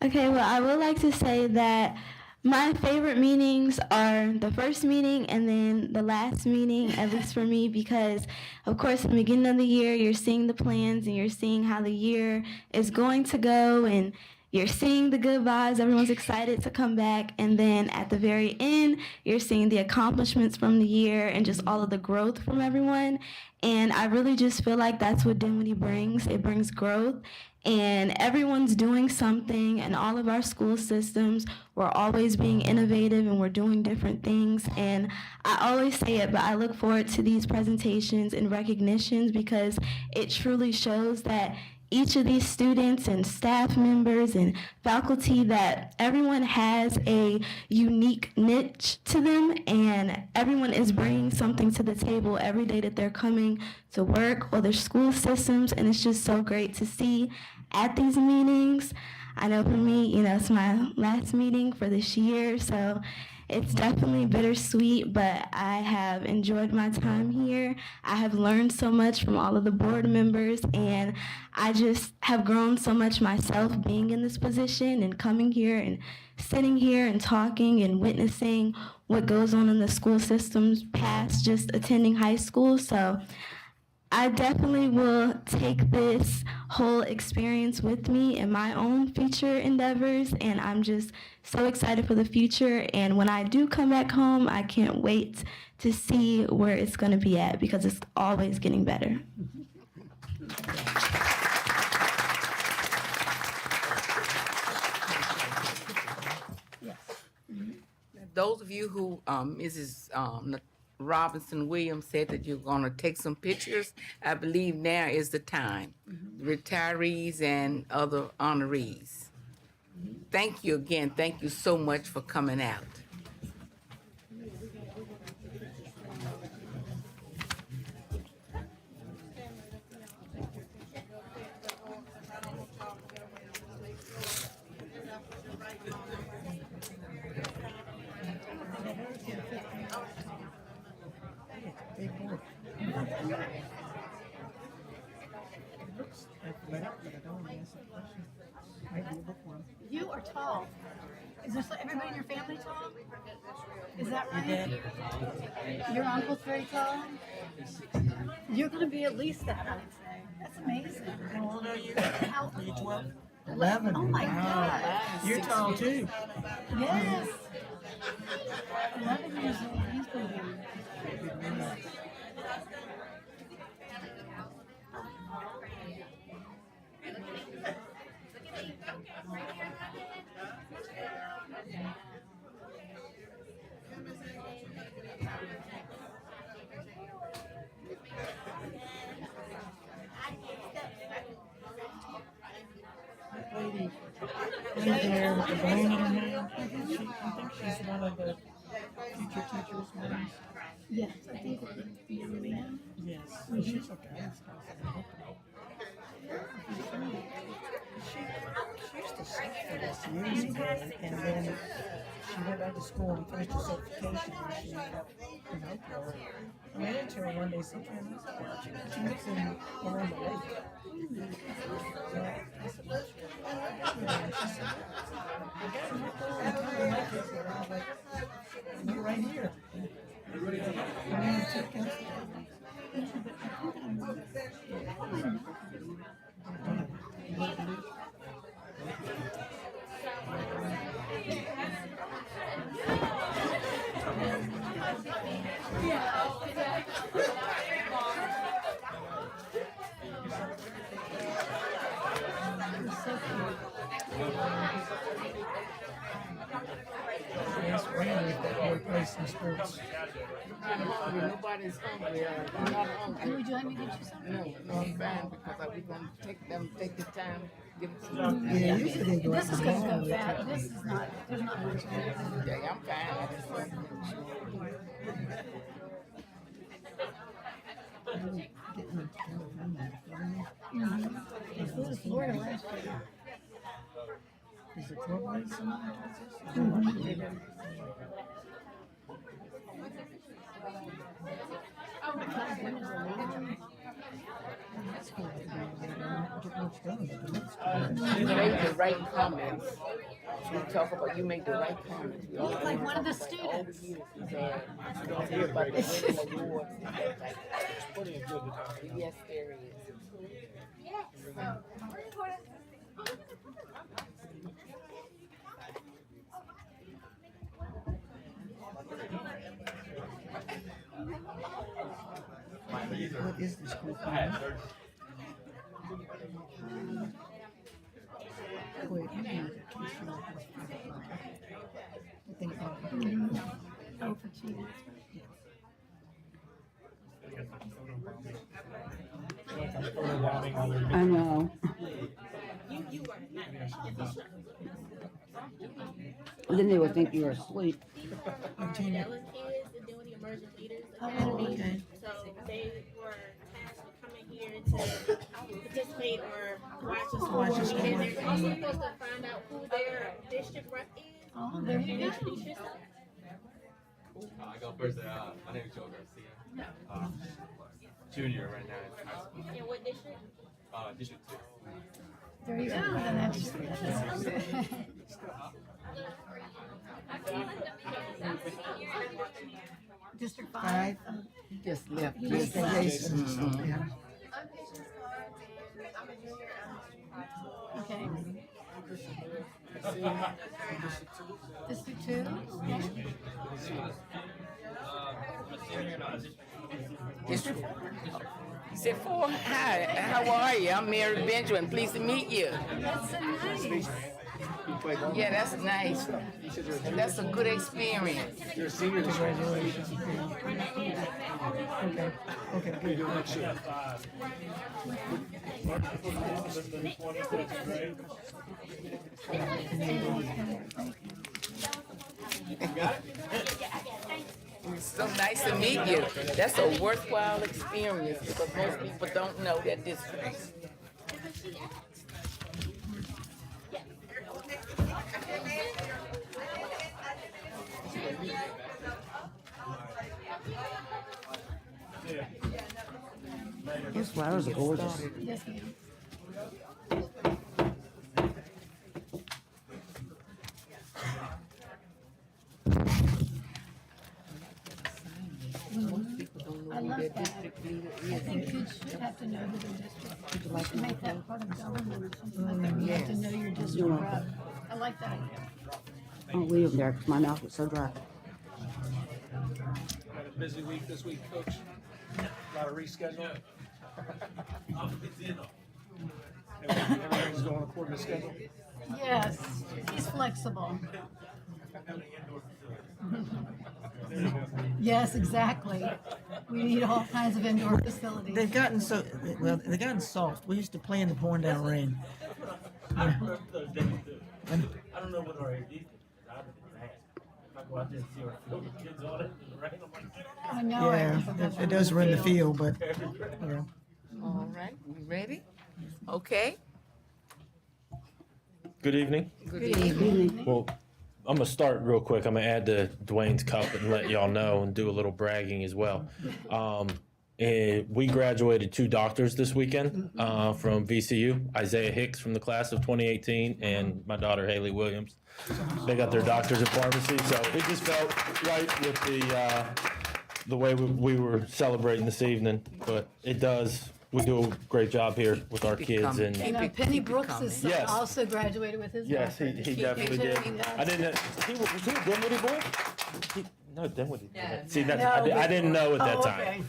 Okay, well, I would like to say that my favorite meetings are the first meeting and then the last meeting, at least for me, because, of course, in the beginning of the year, you're seeing the plans and you're seeing how the year is going to go, and you're seeing the good vibes. Everyone's excited to come back. And then at the very end, you're seeing the accomplishments from the year and just all of the growth from everyone. And I really just feel like that's what Dinwiddie brings. It brings growth. And everyone's doing something, and all of our school systems, we're always being innovative and we're doing different things. And I always say it, but I look forward to these presentations and recognitions, because it truly shows that each of these students and staff members and faculty, that everyone has a unique niche to them, and everyone is bringing something to the table every day that they're coming to work or their school systems. And it's just so great to see at these meetings. I know for me, it's my last meeting for this year, so it's definitely bittersweet, but I have enjoyed my time here. I have learned so much from all of the board members, and I just have grown so much myself being in this position and coming here and sitting here and talking and witnessing what goes on in the school systems past just attending high school. So I definitely will take this whole experience with me in my own future endeavors, and I'm just so excited for the future. And when I do come back home, I can't wait to see where it's going to be at, because it's always getting better. Those of you who, Mrs. Robinson Williams said that you're going to take some pictures, I believe now is the time. Retirees and other honorees. Thank you again. Thank you so much for coming out. You are tall. Is there everybody in your family tall? Is that right? Your uncle's very tall? You're going to be at least that, I would say. That's amazing. How old are you? How old are you? 12? 11. Oh my God. You're tall too. Yes. 11 years old. He's going to be. Lady there with the bone in her hand. I think she's one of the future teachers' names. Yes, I think the young man. Yes, she's okay. years ago, and then she went back to school and finished her certification, and she ended up in Oklahoma. I ran into her one day sometime. I said, "Wow, she lives in around the lake." So I said, "Where's your and she said, "I got in my phone and kind of like it." And I was like, "You're right here." And then we took us. Yes, Randy, that boy plays some sports. Nobody's hungry. I'm not hungry. Would you like me to get you something? No, I'm fine because we're going to take the time, give them some. Yeah, usually they go out This is to going to the go fast. This is not, there's not much in it. Yeah, I'm fine. I just want to make sure. It's a little Florida last year. Is it 12 months? You made the right comments. You talk about you made the right comments. You look like one of the students. Yes, there is. What is this group? Wait, I think about it. Oh, for cheese. I know. Then they would think you were asleep. Okay. So they were tasked with coming here to participate or watch the school board meeting. They're also supposed to find out who their district rep is. Oh, there you go. I go first. My name is Joe Garcia. Junior right now in high school. And what district? District 2. There you go. Then that's District 5. He just left. Jason. Yeah. Okay. District 2. District 4. District 4. Hi, how are you? I'm Mary Benjamin. Pleased to meet you. That's so nice. Yeah, that's nice. That's a good experience. You're a senior this Congratulations. Okay. Okay, good. It's so nice to meet you. That's a worthwhile experience because most people don't know that district. Those flowers are gorgeous. Yes, ma'am. I love that. I think kids should have to know who their district. You should make that part of government or something like that. You have to know your district rep. I like that idea. I'll leave them there because my mouth is so dry. Had a busy week this week, Coach. A lot of reschedule. Everything's going according to schedule. Yes, he's flexible. Yes, exactly. We need all kinds of indoor facilities. They've gotten so, well, they've gotten soft. We used to play in the pouring down rain. Yeah. I don't know what our AD is. I go out there and see our kids on it in the rain. I'm like, I know. Yeah, it does ruin the field, but, yeah. All right, we ready? Okay. Good evening. Good evening. Well, I'm gonna start real quick. I'm gonna add to Dwayne's cup and let y'all know and do a little bragging as well. We graduated 2 doctors this weekend from VCU. Isaiah Hicks from the class of 2018 and my daughter Haley Williams. They got their doctors in pharmacy, so it just felt right with the way we were celebrating this evening. But it does. We do a great job here with our kids and. And Penny Brooks' son Yes. also graduated with his. Yes, he doctorate. definitely did. I didn't. Was he a Dinwiddie boy? No, Dinwiddie. See, that's, I didn't know at that time. Okay.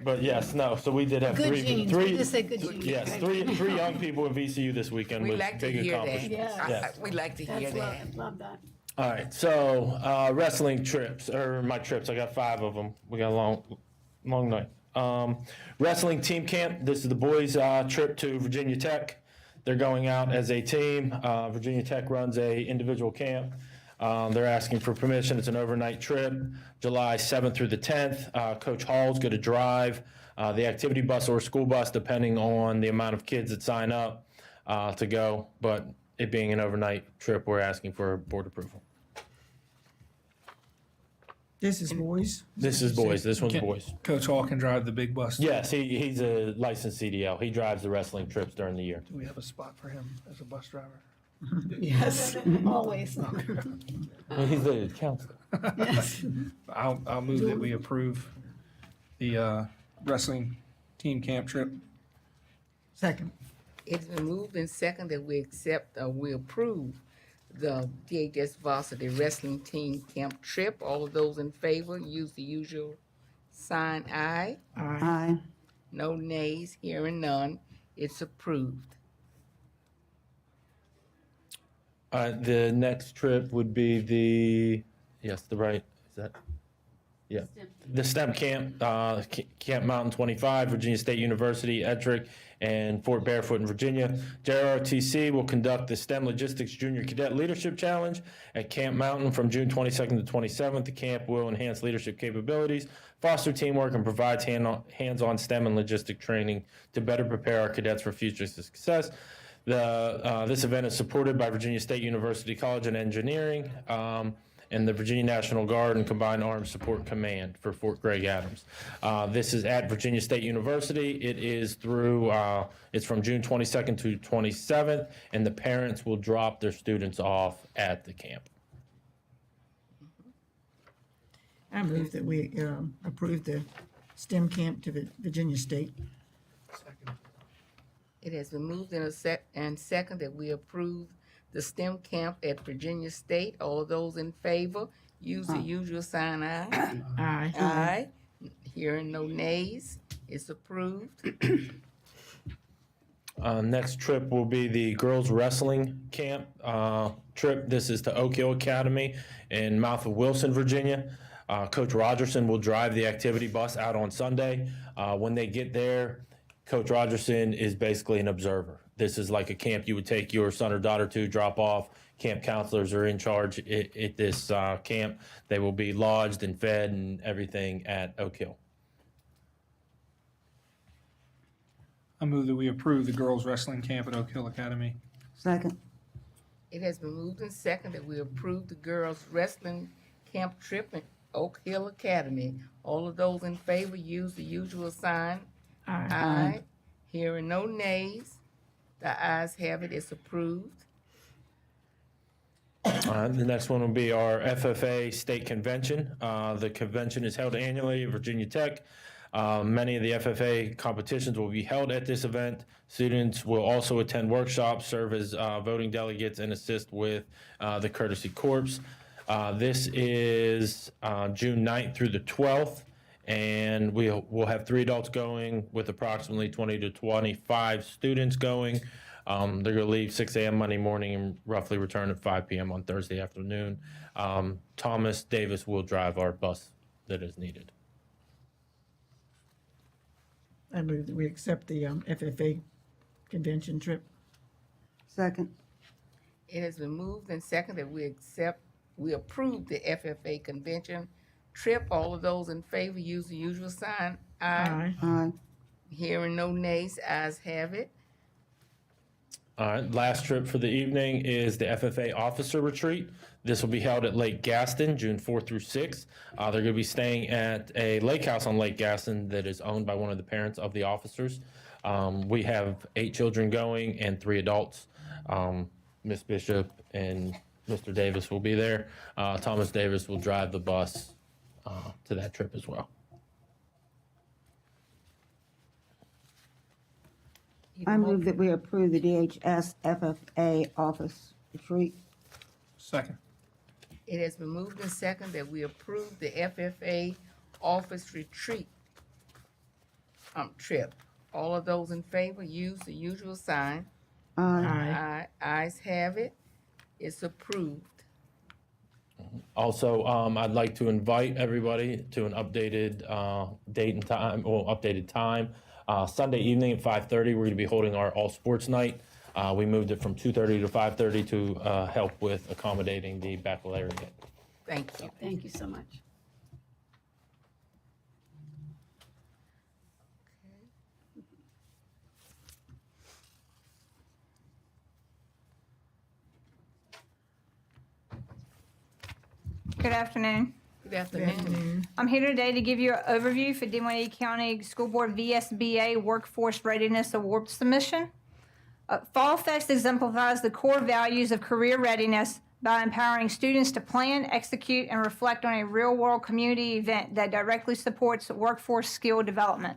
But yes, no. So we did have Good three. genes. We just said good genes. Yes, three young people in VCU this weekend We with like to big hear that. accomplishments. Yes. We like to hear That's that. love that. All right. So wrestling trips or my trips. I got 5 of them. We got a long night. Wrestling team camp. This is the boys' trip to Virginia Tech. They're going out as a team. Virginia Tech runs a individual camp. They're asking for permission. It's an overnight trip, July 7th through the 10th. Coach Hall's going to drive the activity bus or school bus, depending on the amount of kids that sign up to go. But it being an overnight trip, we're asking for board approval. This is boys. This is boys. This one's Can- boys. Coach Hall can drive the big bus. Yes, he's a licensed CDL. He drives the wrestling trips during the year. Do we have a spot for him as a bus driver? Yes. Always. He's the counselor. Yes. I'll move that we approve the wrestling team camp trip. Second. It's been moved and second that we accept or we approve the DHS varsity wrestling team camp trip. All of those in favor, use the usual sign aye. Aye. No nays, hearing none. It's approved. The next trip would be the STEM camp, Camp Mountain 25, Virginia State University, Edric, and Fort Barefoot in Virginia. JROTC will conduct the STEM Logistics Junior Cadet Leadership Challenge at Camp Mountain from June 22nd to 27th. The camp will enhance leadership capabilities, foster teamwork, and provides hands-on STEM and logistic training to better prepare our cadets for future success. This event is supported by Virginia State University College of Engineering and the Virginia National Guard and Combined Armed Support Command for Fort Gregg Adams. This is at Virginia State University. It is through, it's from June 22nd to 27th, and the parents will drop their students off at the camp. I move that we approve the STEM camp to Virginia State. It has been moved in and second that we approve the STEM camp at Virginia State. All of those in favor, use the usual sign aye. Aye. Aye. Hearing no nays, it's approved. Next trip will be the girls wrestling camp trip. This is to Oak Hill Academy in mouth of Wilson, Virginia. Coach Rogerson will drive the activity bus out on Sunday. When they get there, Coach Rogerson is basically an observer. This is like a camp you would take your son or daughter to, drop off. Camp counselors are in charge at this camp. They will be lodged and fed and everything at Oak Hill. I move that we approve the girls wrestling camp at Oak Hill Academy. Second. It has been moved and second that we approve the girls wrestling camp trip at Oak Hill Academy. All of those in favor, use the usual sign. Aye. Aye. Hearing no nays, the ayes have it, it's approved. The next one will be our FFA State Convention. The convention is held annually at Virginia Tech. Many of the FFA competitions will be held at this event. Students will also attend workshops, serve as voting delegates, and assist with the Courtesy Corps. This is June 9th through the 12th, and we'll have 3 adults going with approximately 20 to 25 students going. They're going to leave 6 a.m. Monday morning and roughly return at 5 p.m. on Thursday afternoon. Thomas Davis will drive our bus that is needed. I move that we accept the FFA convention trip. Second. It has been moved and second that we approve the FFA convention trip. All of those in favor, use the usual sign. Aye. Aye. Hearing no nays, ayes have it. All right, last trip for the evening is the FFA Officer Retreat. This will be held at Lake Gaston, June 4th through 6th. They're going to be staying at a lake house on Lake Gaston that is owned by one of the parents of the officers. We have 8 children going and 3 adults. Miss Bishop and Mr. Davis will be there. Thomas Davis will drive the bus to that trip as well. I move that we approve the DHS FFA office retreat. Second. It has been moved and second that we approve the FFA office retreat trip. All of those in favor, use the usual sign. Aye. Ayes have it. It's approved. Also, I'd like to invite everybody to an updated date and time, or updated time. Sunday evening at 5:30, we're going to be holding our all sports night. We moved it from 2:30 to 5:30 to help with accommodating the baccalaureate. Thank you. Thank you so much. Good afternoon. Good afternoon. I'm here today to give you an overview for Dinwiddie County School Board VSBA Workforce Readiness Award submission. Fall Fest exemplifies the core values of career readiness by empowering students to plan, execute, and reflect on a real-world community event that directly supports workforce skill development.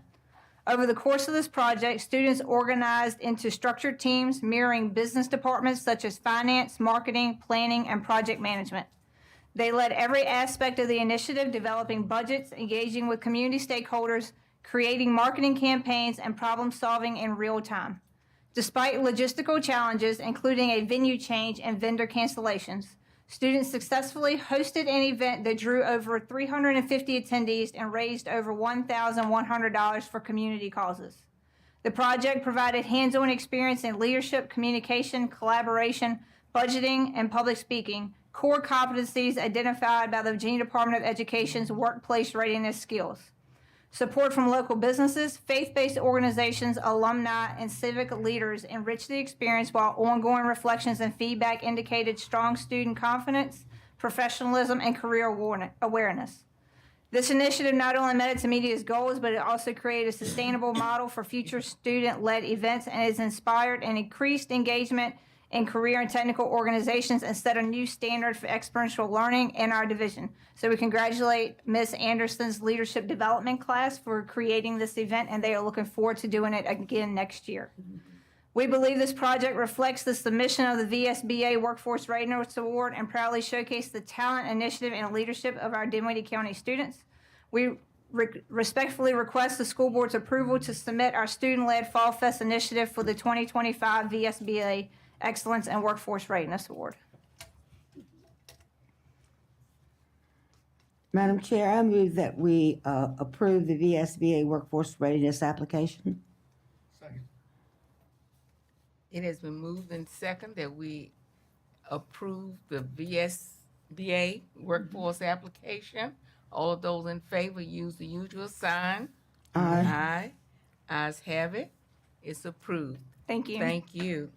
Over the course of this project, students organized into structured teams mirroring business departments such as finance, marketing, planning, and project management. They led every aspect of the initiative, developing budgets, engaging with community stakeholders, creating marketing campaigns, and problem solving in real time. Despite logistical challenges, including a venue change and vendor cancellations, students successfully hosted an event that drew over 350 attendees and raised over $1,100 for community causes. The project provided hands-on experience in leadership, communication, collaboration, budgeting, and public speaking, core competencies identified by the Virginia Department of Education's workplace readiness skills. Support from local businesses, faith-based organizations, alumni, and civic leaders enriched the experience, while ongoing reflections and feedback indicated strong student confidence, professionalism, and career awareness. This initiative not only met its immediate goals, but it also created a sustainable model for future student-led events and has inspired and increased engagement in career and technical organizations and set a new standard for experiential learning in our division. So we congratulate Ms. Anderson's leadership development class for creating this event, and they are looking forward to doing it again next year. We believe this project reflects the submission of the VSBA Workforce Readiness Award and proudly showcase the talent, initiative, and leadership of our Dinwiddie County students. We respectfully request the school board's approval to submit our student-led Fall Fest initiative for the 2025 VSBA Excellence and Workforce Readiness Award. Madam Chair, I move that we approve the VSBA workforce readiness application. Second. It has been moved and second that we approve the VSBA workforce application. All of those in favor, use the usual sign. Aye. Aye. Ayes have it. It's approved. Thank you. Thank you.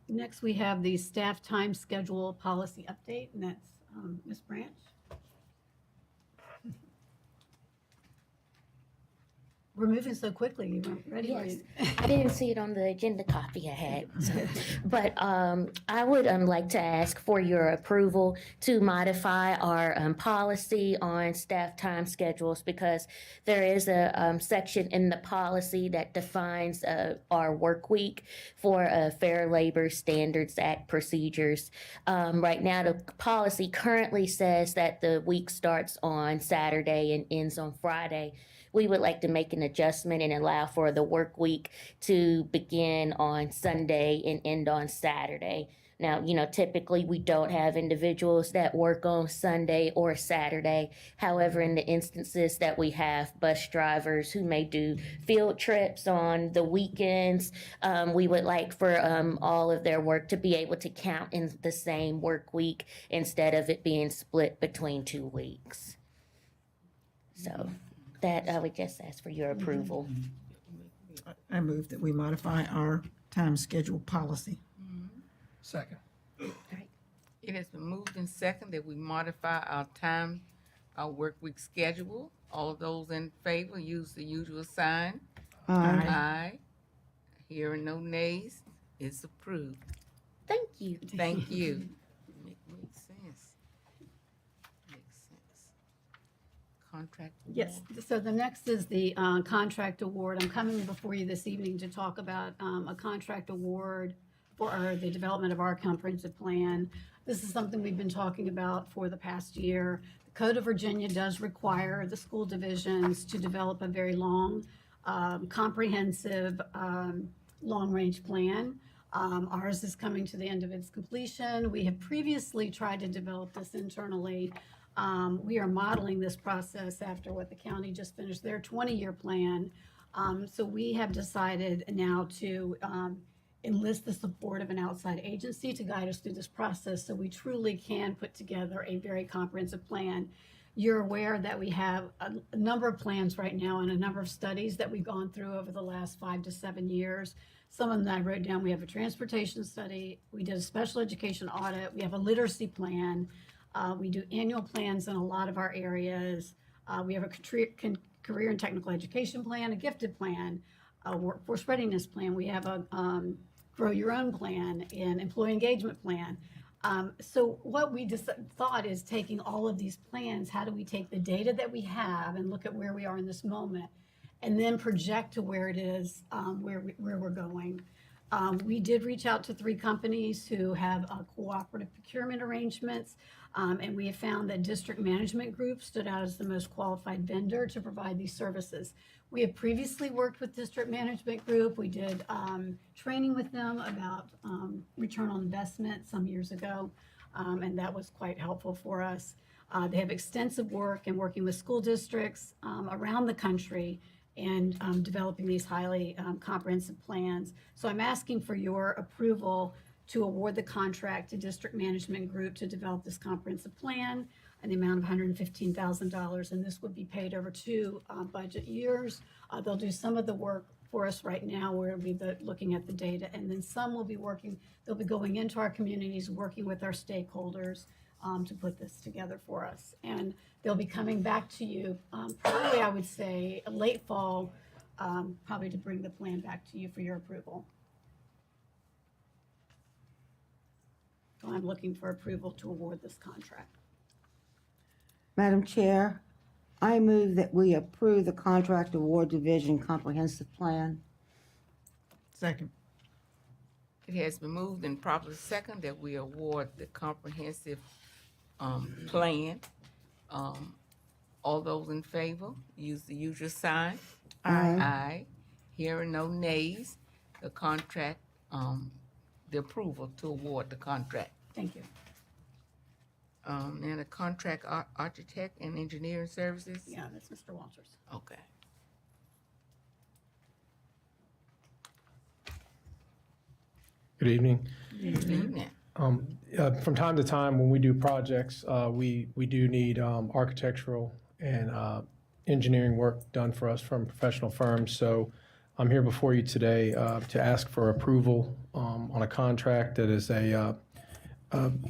Next, we have the staff time schedule policy update, and that's Ms. Branch. We're moving so quickly. You weren't ready. were Yes, you? I didn't see it on the agenda copy I had. So. But I would like to ask for your approval to modify our policy on staff time schedules, because there is a section in the policy that defines our work week for Fair Labor Standards Act procedures. Right now, the policy currently says that the week starts on Saturday and ends on Friday. We would like to make an adjustment and allow for the work week to begin on Sunday and end on Saturday. Now, typically we don't have individuals that work on Sunday or Saturday. However, in the instances that we have bus drivers who may do field trips on the weekends, we would like for all of their work to be able to count in the same work week instead of it being split between 2 weeks. So that I would just ask for your approval. I move that we modify our time schedule policy. Second. It has been moved and second that we modify our work week schedule. All of those in favor, use the usual sign. Aye. Aye. Hearing no nays, it's approved. Thank you. Thank you. Makes sense. Makes sense. Contract. Yes, so the next is the contract award. I'm coming before you this evening to talk about a contract award for the development of our comprehensive plan. This is something we've been talking about for the past year. The Code of Virginia does require the school divisions to develop a very long, comprehensive, long-range plan. Ours is coming to the end of its completion. We have previously tried to develop this internally. We are modeling this process after what the county just finished their 20-year plan. So we have decided now to enlist the support of an outside agency to guide us through this process so we truly can put together a very comprehensive plan. You're aware that we have a number of plans right now and a number of studies that we've gone through over the last 5 to 7 years. Some of them that I wrote down. We have a transportation study. We did a special education audit. We have a literacy plan. We do annual plans in a lot of our areas. We have a career and technical education plan, a gifted plan, a workforce readiness plan. We have a grow your own plan and employee engagement plan. So what we just thought is taking all of these plans, how do we take the data that we have and look at where we are in this moment and then project to where it is, where we're going. We did reach out to 3 companies who have cooperative procurement arrangements, and we have found that district management group stood out as the most qualified vendor to provide these services. We have previously worked with district management group. We did training with them about return on investment some years ago, and that was quite helpful for us. They have extensive work in working with school districts around the country and developing these highly comprehensive plans. So I'm asking for your approval to award the contract to District Management Group to develop this comprehensive plan in the amount of $115,000, and this would be paid over 2 budget years. They'll do some of the work for us right now, where we'll be looking at the data, and then some will be working, they'll be going into our communities, working with our stakeholders to put this together for us. And they'll be coming back to you, probably I would say late fall, probably to bring the plan back to you for your approval. So I'm looking for approval to award this contract. Madam Chair, I move that we approve the Contract Award Division Comprehensive Plan. Second. It has been moved and properly second that we award the comprehensive plan. All those in favor, use the usual sign. Aye. Aye. Hearing no nays, the contract, the approval to award the contract. Thank you. And a contract architect and engineering services? Yeah, that's Mr. Walters. Okay. Good evening. Good evening. From time to time, when we do projects, we do need architectural and engineering work done for us from professional firms. So I'm here before you today to ask for approval on a contract that is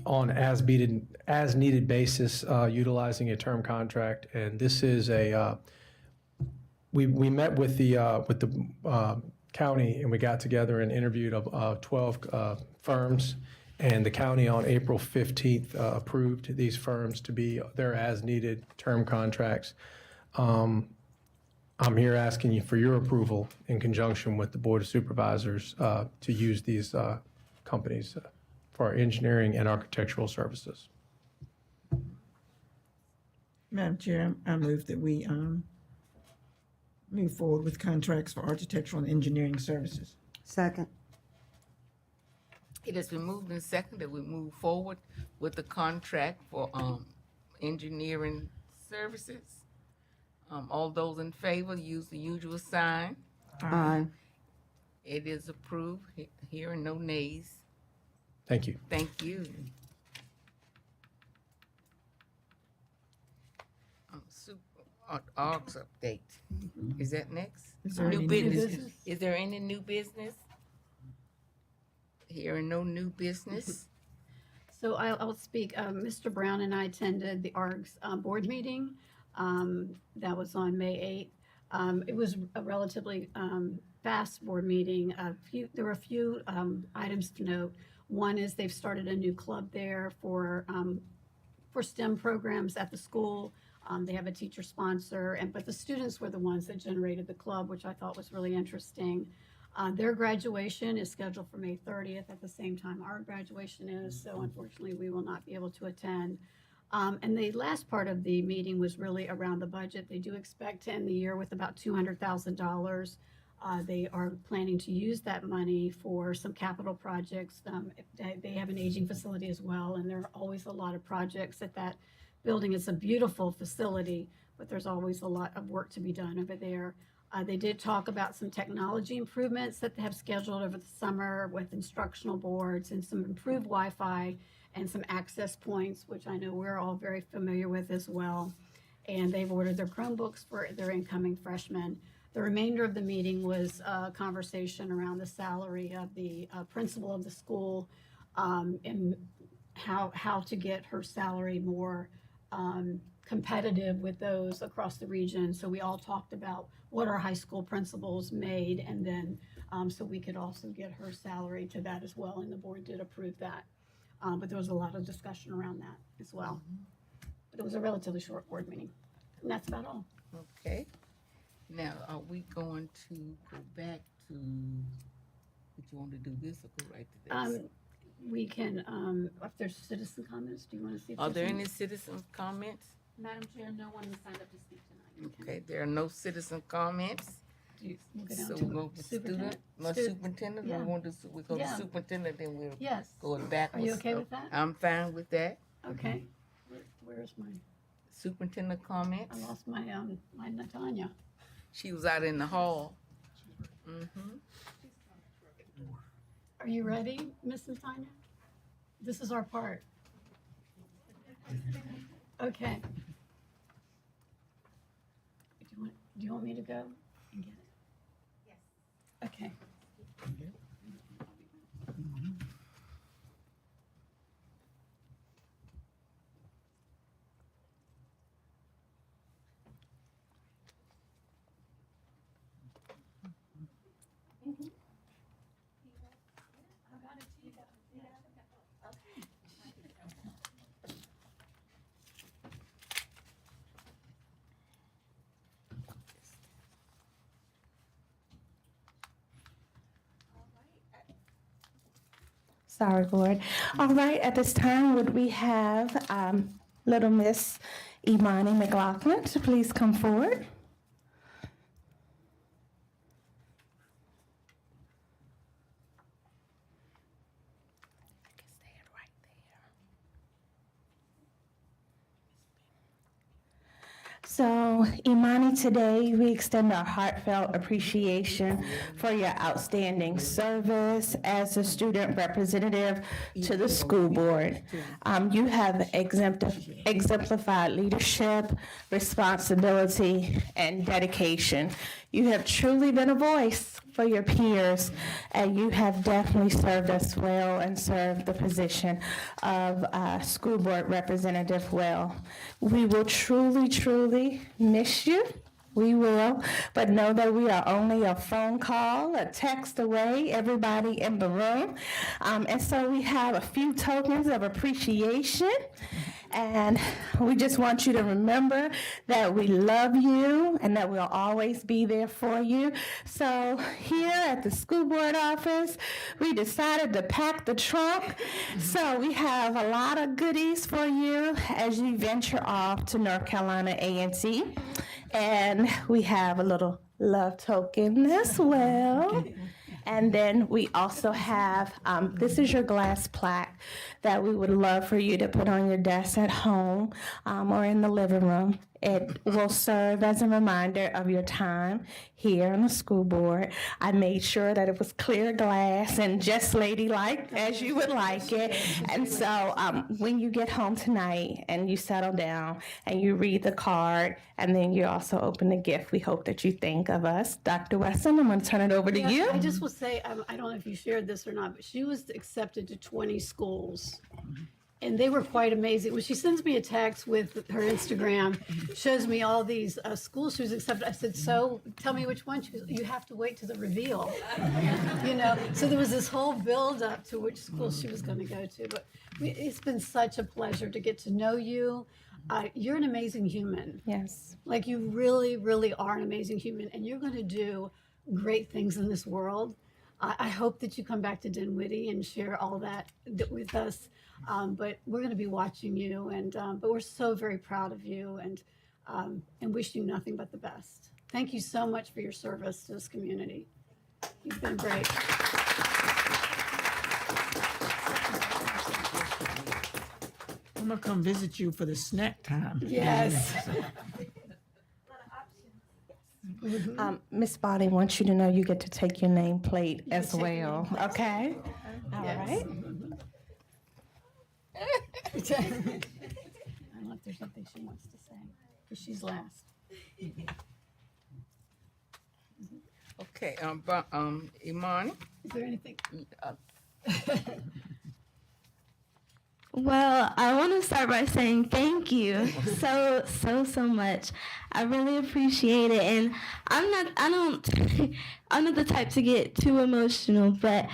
on as needed basis, utilizing a term contract. And this is we met with the county, and we got together and interviewed 12 firms, and the county on April 15th approved these firms to be their as-needed term contracts. I'm here asking you for your approval in conjunction with the Board of Supervisors to use these companies for our engineering and architectural services. Madam Chair, I move that we move forward with contracts for architectural and engineering services. Second. It has been moved and second that we move forward with the contract for engineering services. All those in favor, use the usual sign. Aye. It is approved. Hearing no nays. Thank you. Thank you. ARGS update. Is that next? Is there New any new business. business? Is there any new business? Hearing no new business. So I'll speak. Mr. Brown and I attended the ARGS board meeting. That was on May 8th. It was a relatively fast board meeting. There were a few items to note. One is they've started a new club there for STEM programs at the school. They have a teacher sponsor, but the students were the ones that generated the club, which I thought was really interesting. Their graduation is scheduled for May 30th at the same time our graduation is, so unfortunately we will not be able to attend. And the last part of the meeting was really around the budget. They do expect to end the year with about $200,000. They are planning to use that money for some capital projects. They have an aging facility as well, and there are always a lot of projects at that building. It's a beautiful facility, but there's always a lot of work to be done over there. They did talk about some technology improvements that they have scheduled over the summer with instructional boards and some improved Wi-Fi and some access points, which I know we're all very familiar with as well. And they've ordered their Chromebooks for their incoming freshmen. The remainder of the meeting was a conversation around the salary of the principal of the school and how to get her salary more competitive with those across the region. So we all talked about what our high school principals made, and then so we could also get her salary to that as well, and the board did approve that. But there was a lot of discussion around that as well. But it was a relatively short board meeting, and that's about all. Okay. Now, are we going to go back to, would you want to do this or go right to this? We can, if there's citizen comments, do you want to see? If Are there there's any citizen comments? Madam Chair, no one has signed up to speak tonight. Okay, there are no citizen comments. We'll go down So to we'll go to student, superintendent. no superintendent, Yeah. we want to, we go to Yeah. superintendent, then we'll Yes. go backwards. Are you okay with that? I'm fine with that. Okay. Where's my, Superintendent comments? I lost my, my Natanya. She was out in the hall. Mm-hmm. Are you ready, Miss Natanya? This is our part. Okay. Do you want me to go and get it? Yes. Okay. Sorry, Board. All right, at this time, would we have little Miss Imani McLaughlin to please come forward? So, Imani, today we extend our heartfelt appreciation for your outstanding service as a student representative to the school board. You have exemplified leadership, responsibility, and dedication. You have truly been a voice for your peers, and you have definitely served us well and served the position of school board representative well. We will truly, truly miss you. We will, but know that we are only a phone call, a text away, everybody in the room. And so we have a few tokens of appreciation. And we just want you to remember that we love you and that we'll always be there for you. So here at the school board office, we decided to pack the trunk. So we have a lot of goodies for you as you venture off to North Carolina A&T. And we have a little love token as well. And then we also have, this is your glass plaque that we would love for you to put on your desk at home or in the living room. It will serve as a reminder of your time here on the school board. I made sure that it was clear glass and just ladylike as you would like it. And so when you get home tonight and you settle down and you read the card and then you also open the gift, we hope that you think of us. Dr. Weston, I'm going to turn it over to you. I just will say, I don't know if you shared this or not, but she was accepted to 20 schools. And they were quite amazing. When she sends me a text with her Instagram, shows me all these schools she was accepted. I said, so tell me which one. She goes, you have to wait to the reveal. You know, so there was this whole build up to which school she was going to go to. But it's been such a pleasure to get to know you. You're an amazing human. Yes. Like you really, really are an amazing human. And you're going to do great things in this world. I hope that you come back to Dinwiddie and share all that with us. But we're going to be watching you, and but we're so very proud of you, and wish you nothing but the best. Thank you so much for your service to this community. You've been great. I'm gonna come visit you for the snack time. Yes. Miss Body wants you to know you get to take your nameplate as well. Okay? All right. I don't know if there's something she wants to say, because she's last. Okay, Imani? Is there anything? Well, I want to start by saying thank you so much. I really appreciate it, and I'm not the type to get too emotional, but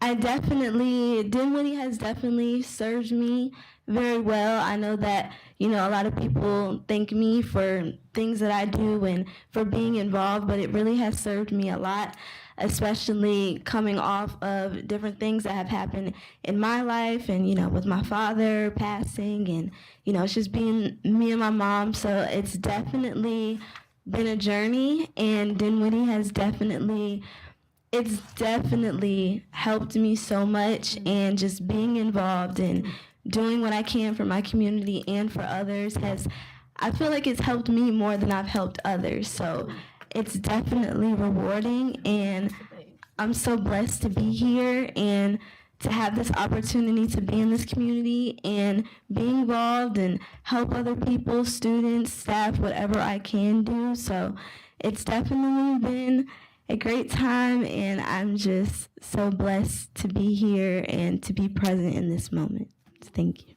Dinwiddie has definitely served me very well. I know that, a lot of people thank me for things that I do and for being involved, but it really has served me a lot, especially coming off of different things that have happened in my life and, with my father passing and, it's just being me and my mom. So it's definitely been a journey, and Dinwiddie has definitely helped me so much, and just being involved and doing what I can for my community and for others I feel like it's helped me more than I've helped others. So it's definitely rewarding, and I'm so blessed to be here and to have this opportunity to be in this community and be involved and help other people, students, staff, whatever I can do. So it's definitely been a great time, and I'm just so blessed to be here and to be present in this moment. Thank you.